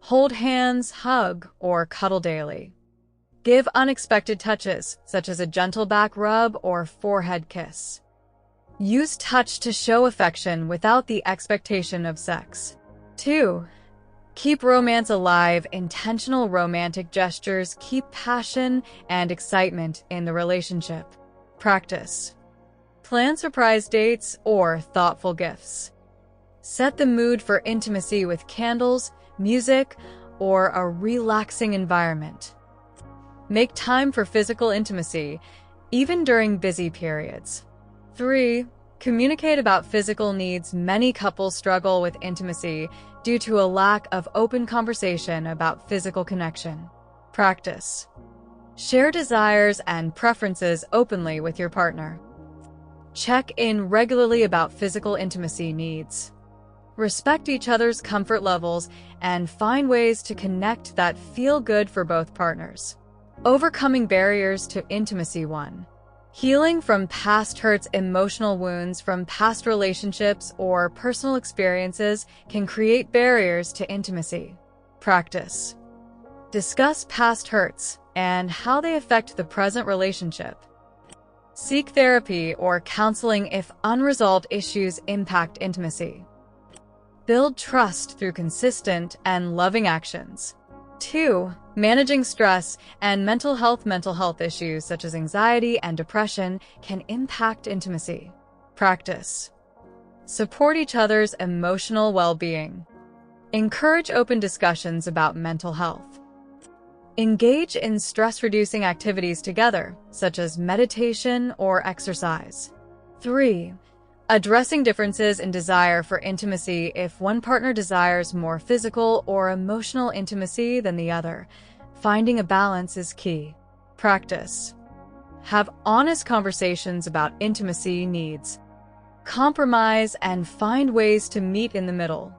Hold hands, hug, or cuddle daily. Give unexpected touches, such as a gentle back rub or forehead kiss. Use touch to show affection without the expectation of sex. 2. Keep romance alive. Intentional romantic gestures keep passion and excitement in the relationship. Practice. Plan surprise dates or thoughtful gifts. Set the mood for intimacy with candles, music, or a relaxing environment. Make time for physical intimacy, even during busy periods. 3. Communicate about physical needs. Many couples struggle with intimacy due to a lack of open conversation about physical connection. Practice. Share desires and preferences openly with your partner. Check in regularly about physical intimacy needs. Respect each other's comfort levels and find ways to connect that feel good for both partners. Overcoming barriers to intimacy. 1. Healing from past hurts. Emotional wounds from past relationships or personal experiences can create barriers to intimacy. Practice. Discuss past hurts and how they affect the present relationship. Seek therapy or counseling if unresolved issues impact intimacy. Build trust through consistent and loving actions. 2. Managing stress and mental health. Mental health issues such as anxiety and depression can impact intimacy. Practice. Support each other's emotional well-being. Encourage open discussions about mental health. Engage in stress-reducing activities together, such as meditation or exercise. 3. Addressing differences in desire for intimacy. If one partner desires more physical or emotional intimacy than the other, finding a balance is key. Practice. Have honest conversations about intimacy needs. Compromise and find ways to meet in the middle.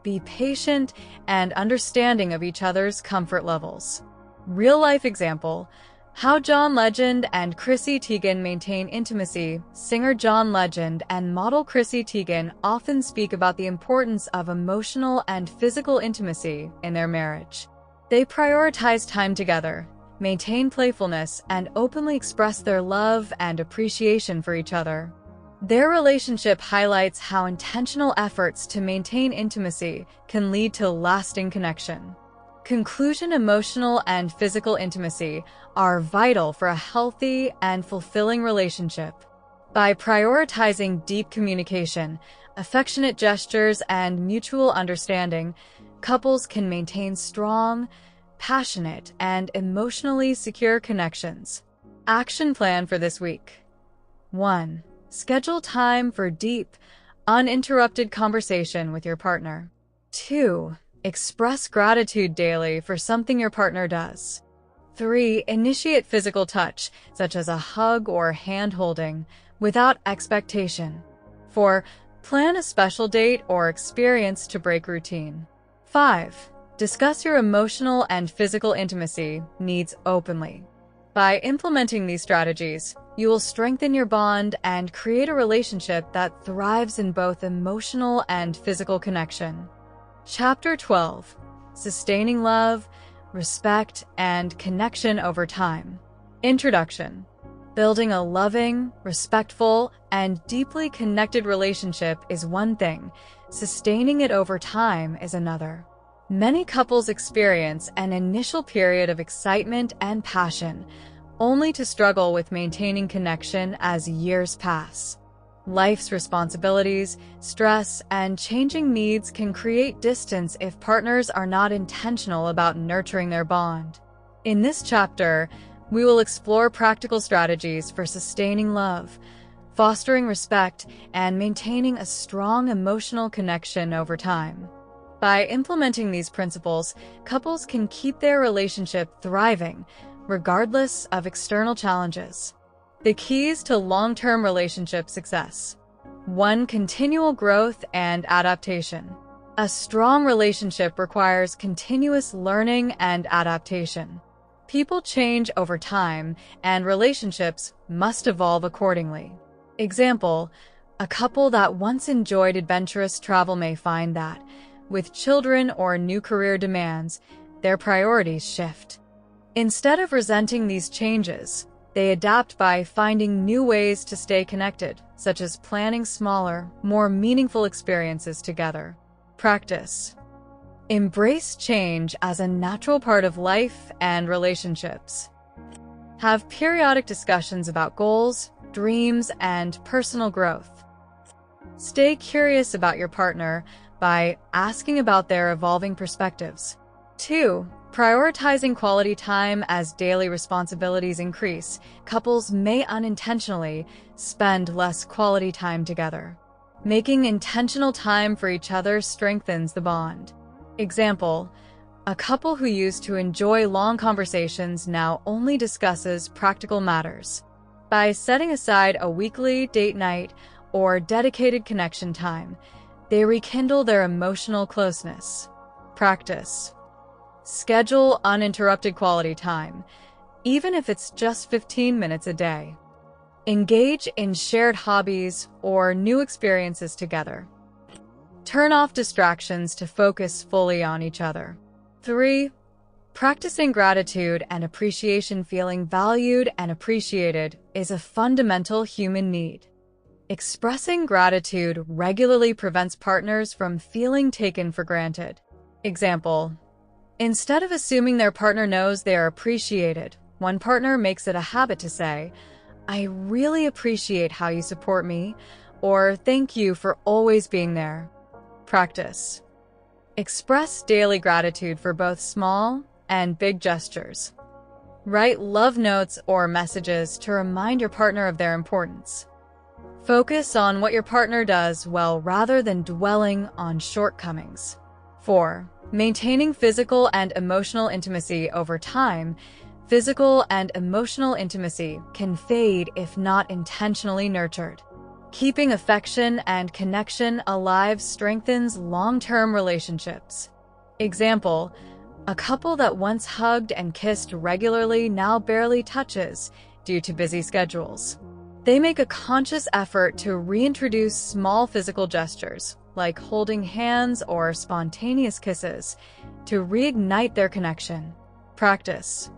Be patient and understanding of each other's comfort levels. Real-life example: how John Legend and Chrissy Teigen maintain intimacy. Singer John Legend and model Chrissy Teigen often speak about the importance of emotional and physical intimacy in their marriage. They prioritize time together, maintain playfulness, and openly express their love and appreciation for each other. Their relationship highlights how intentional efforts to maintain intimacy can lead to lasting connection. Conclusion: emotional and physical intimacy are vital for a healthy and fulfilling relationship. By prioritizing deep communication, affectionate gestures, and mutual understanding, couples can maintain strong, passionate, and emotionally secure connections. Action plan for this week. 1. Schedule time for deep, uninterrupted conversation with your partner. 2. Express gratitude daily for something your partner does. 3. Initiate physical touch, such as a hug or hand-holding, without expectation. 4. Plan a special date or experience to break routine. 5. Discuss your emotional and physical intimacy needs openly. By implementing these strategies, you will strengthen your bond and create a relationship that thrives in both emotional and physical connection. Chapter 12. Sustaining love, respect, and connection over time. Introduction. Building a loving, respectful, and deeply connected relationship is one thing, sustaining it over time is another. Many couples experience an initial period of excitement and passion, only to struggle with maintaining connection as years pass. Life's responsibilities, stress, and changing needs can create distance if partners are not intentional about nurturing their bond. In this chapter, we will explore practical strategies for sustaining love, fostering respect, and maintaining a strong emotional connection over time. By implementing these principles, couples can keep their relationship thriving, regardless of external challenges. The keys to long-term relationship success. 1. Continual growth and adaptation. A strong relationship requires continuous learning and adaptation. People change over time, and relationships must evolve accordingly. Example, a couple that once enjoyed adventurous travel may find that, with children or new career demands, their priorities shift. Instead of resenting these changes, they adapt by finding new ways to stay connected, such as planning smaller, more meaningful experiences together. Practice. Embrace change as a natural part of life and relationships. Have periodic discussions about goals, dreams, and personal growth. Stay curious about your partner by asking about their evolving perspectives. 2. Prioritizing quality time. As daily responsibilities increase, couples may unintentionally spend less quality time together. Making intentional time for each other strengthens the bond. Example, a couple who used to enjoy long conversations now only discusses practical matters. By setting aside a weekly date night or dedicated connection time, they rekindle their emotional closeness. Practice. Schedule uninterrupted quality time, even if it's just 15 minutes a day. Engage in shared hobbies or new experiences together. Turn off distractions to focus fully on each other. 3. Practicing gratitude and appreciation. Feeling valued and appreciated is a fundamental human need. Expressing gratitude regularly prevents partners from feeling taken for granted. Example, instead of assuming their partner knows they are appreciated, one partner makes it a habit to say, "I really appreciate how you support me," or "Thank you for always being there." Practice. Express daily gratitude for both small and big gestures. Write love notes or messages to remind your partner of their importance. Focus on what your partner does well rather than dwelling on shortcomings. 4. Maintaining physical and emotional intimacy. Over time, physical and emotional intimacy can fade if not intentionally nurtured. Keeping affection and connection alive strengthens long-term relationships. Example, a couple that once hugged and kissed regularly now barely touches due to busy schedules. They make a conscious effort to reintroduce small physical gestures, like holding hands or spontaneous kisses, to reignite their connection. Practice.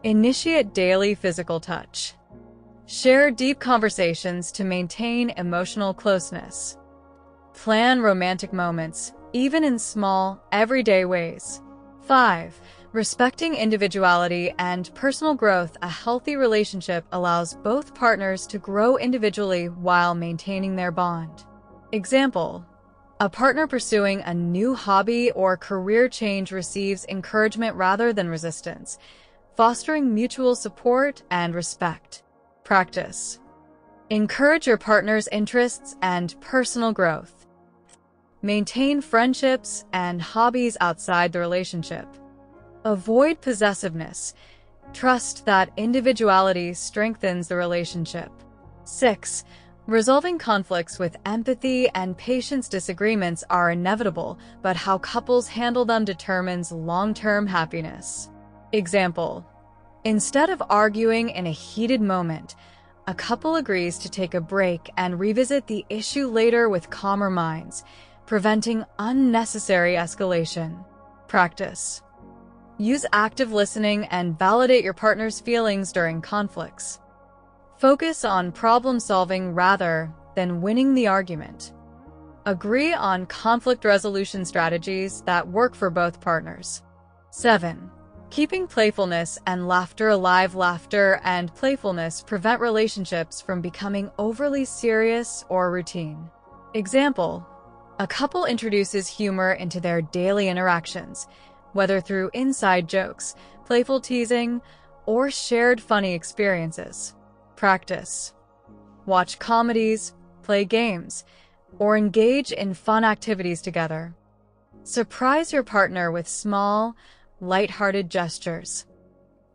Initiate daily physical touch. Share deep conversations to maintain emotional closeness. Plan romantic moments, even in small, everyday ways. 5. Respecting individuality and personal growth. A healthy relationship allows both partners to grow individually while maintaining their bond. Example, a partner pursuing a new hobby or career change receives encouragement rather than resistance, fostering mutual support and respect. Practice. Encourage your partner's interests and personal growth. Maintain friendships and hobbies outside the relationship. Avoid possessiveness. Trust that individuality strengthens the relationship. 6. Resolving conflicts with empathy and patience. Disagreements are inevitable, but how couples handle them determines long-term happiness. Example, instead of arguing in a heated moment, a couple agrees to take a break and revisit the issue later with calmer minds, preventing unnecessary escalation. Practice. Use active listening and validate your partner's feelings during conflicts. Focus on problem solving rather than winning the argument. Agree on conflict resolution strategies that work for both partners. 7. Keeping playfulness and laughter alive. Laughter and playfulness prevent relationships from becoming overly serious or routine. Example: a couple introduces humor into their daily interactions, whether through inside jokes, playful teasing, or shared funny experiences. Practice: watch comedies, play games, or engage in fun activities together. Surprise your partner with small, light-hearted gestures.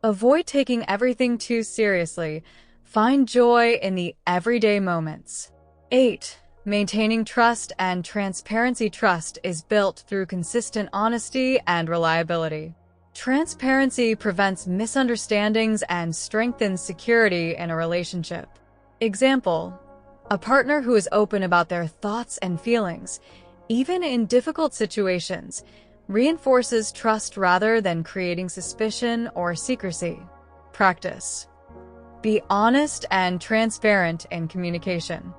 Avoid taking everything too seriously. Find joy in the everyday moments. 8. Maintaining trust and transparency. Trust is built through consistent honesty and reliability. Transparency prevents misunderstandings and strengthens security in a relationship. Example: a partner who is open about their thoughts and feelings, even in difficult situations, reinforces trust rather than creating suspicion or secrecy. Practice: be honest and transparent in communication.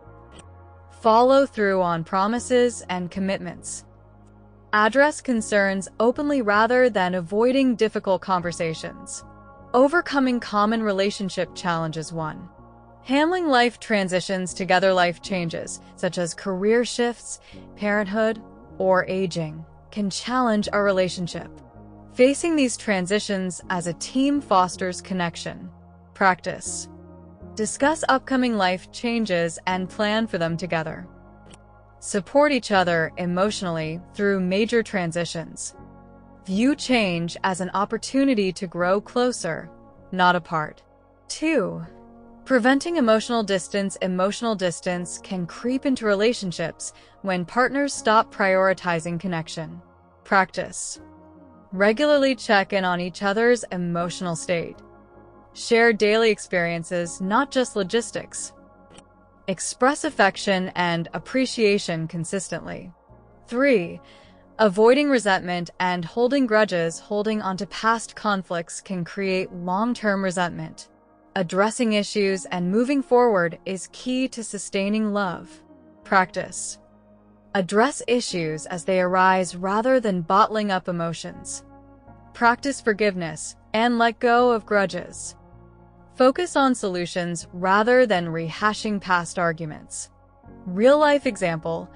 Follow through on promises and commitments. Address concerns openly rather than avoiding difficult conversations. Overcoming common relationship challenges. 1. Handling life transitions together. Life changes, such as career shifts, parenthood, or aging, can challenge our relationship. Facing these transitions as a team fosters connection. Practice: discuss upcoming life changes and plan for them together. Support each other emotionally through major transitions. View change as an opportunity to grow closer, not apart. 2. Preventing emotional distance. Emotional distance can creep into relationships when partners stop prioritizing connection. Practice: regularly check in on each other's emotional state. Share daily experiences, not just logistics. Express affection and appreciation consistently. 3. Avoiding resentment and holding grudges. Holding onto past conflicts can create long-term resentment. Addressing issues and moving forward is key to sustaining love. Practice: address issues as they arise rather than bottling up emotions. Practice forgiveness and let go of grudges. Focus on solutions rather than rehashing past arguments. Real-life example: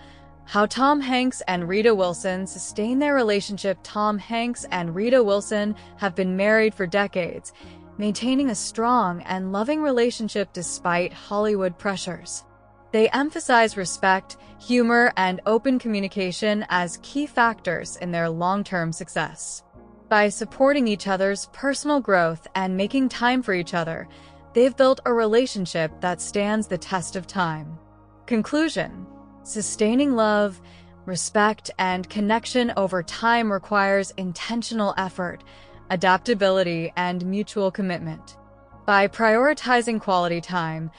how Tom Hanks and Rita Wilson sustain their relationship. Tom Hanks and Rita Wilson have been married for decades, maintaining a strong and loving relationship despite Hollywood pressures. They emphasize respect, humor, and open communication as key factors in their long-term success. By supporting each other's personal growth and making time for each other, they've built a relationship that stands the test of time. Conclusion: sustaining love, respect, and connection over time requires intentional effort, adaptability, and mutual commitment. By prioritizing quality time,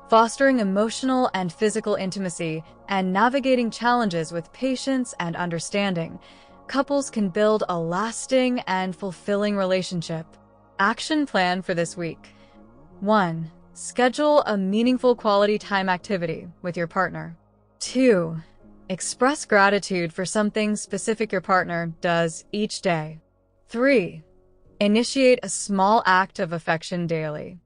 fostering emotional and physical intimacy, and navigating challenges with patience and understanding, couples can build a lasting and fulfilling relationship. Action plan for this week. 1. Schedule a meaningful quality time activity with your partner. 2. Express gratitude for something specific your partner does each day. 3. Initiate a small act of affection daily.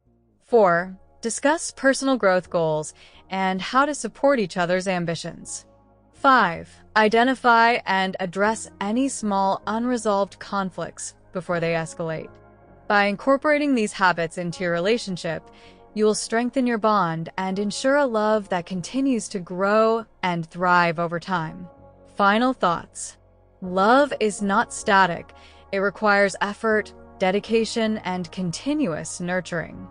4. Discuss personal growth goals and how to support each other's ambitions. 5. Identify and address any small unresolved conflicts before they escalate. By incorporating these habits into your relationship, you will strengthen your bond and ensure a love that continues to grow and thrive over time. Final thoughts. Love is not static. It requires effort, dedication, and continuous nurturing.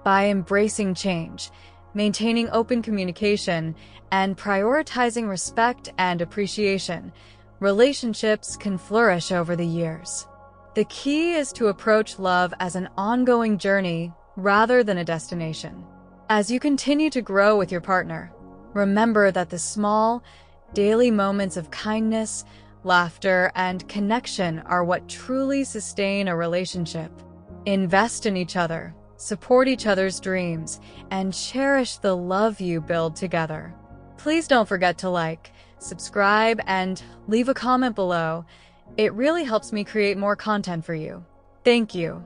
By embracing change, maintaining open communication, and prioritizing respect and appreciation, relationships can flourish over the years. The key is to approach love as an ongoing journey rather than a destination. As you continue to grow with your partner, remember that the small, daily moments of kindness, laughter, and connection are what truly sustain a relationship. Invest in each other, support each other's dreams, and cherish the love you build together. Please don't forget to like, subscribe, and leave a comment below. It really helps me create more content for you. Thank you.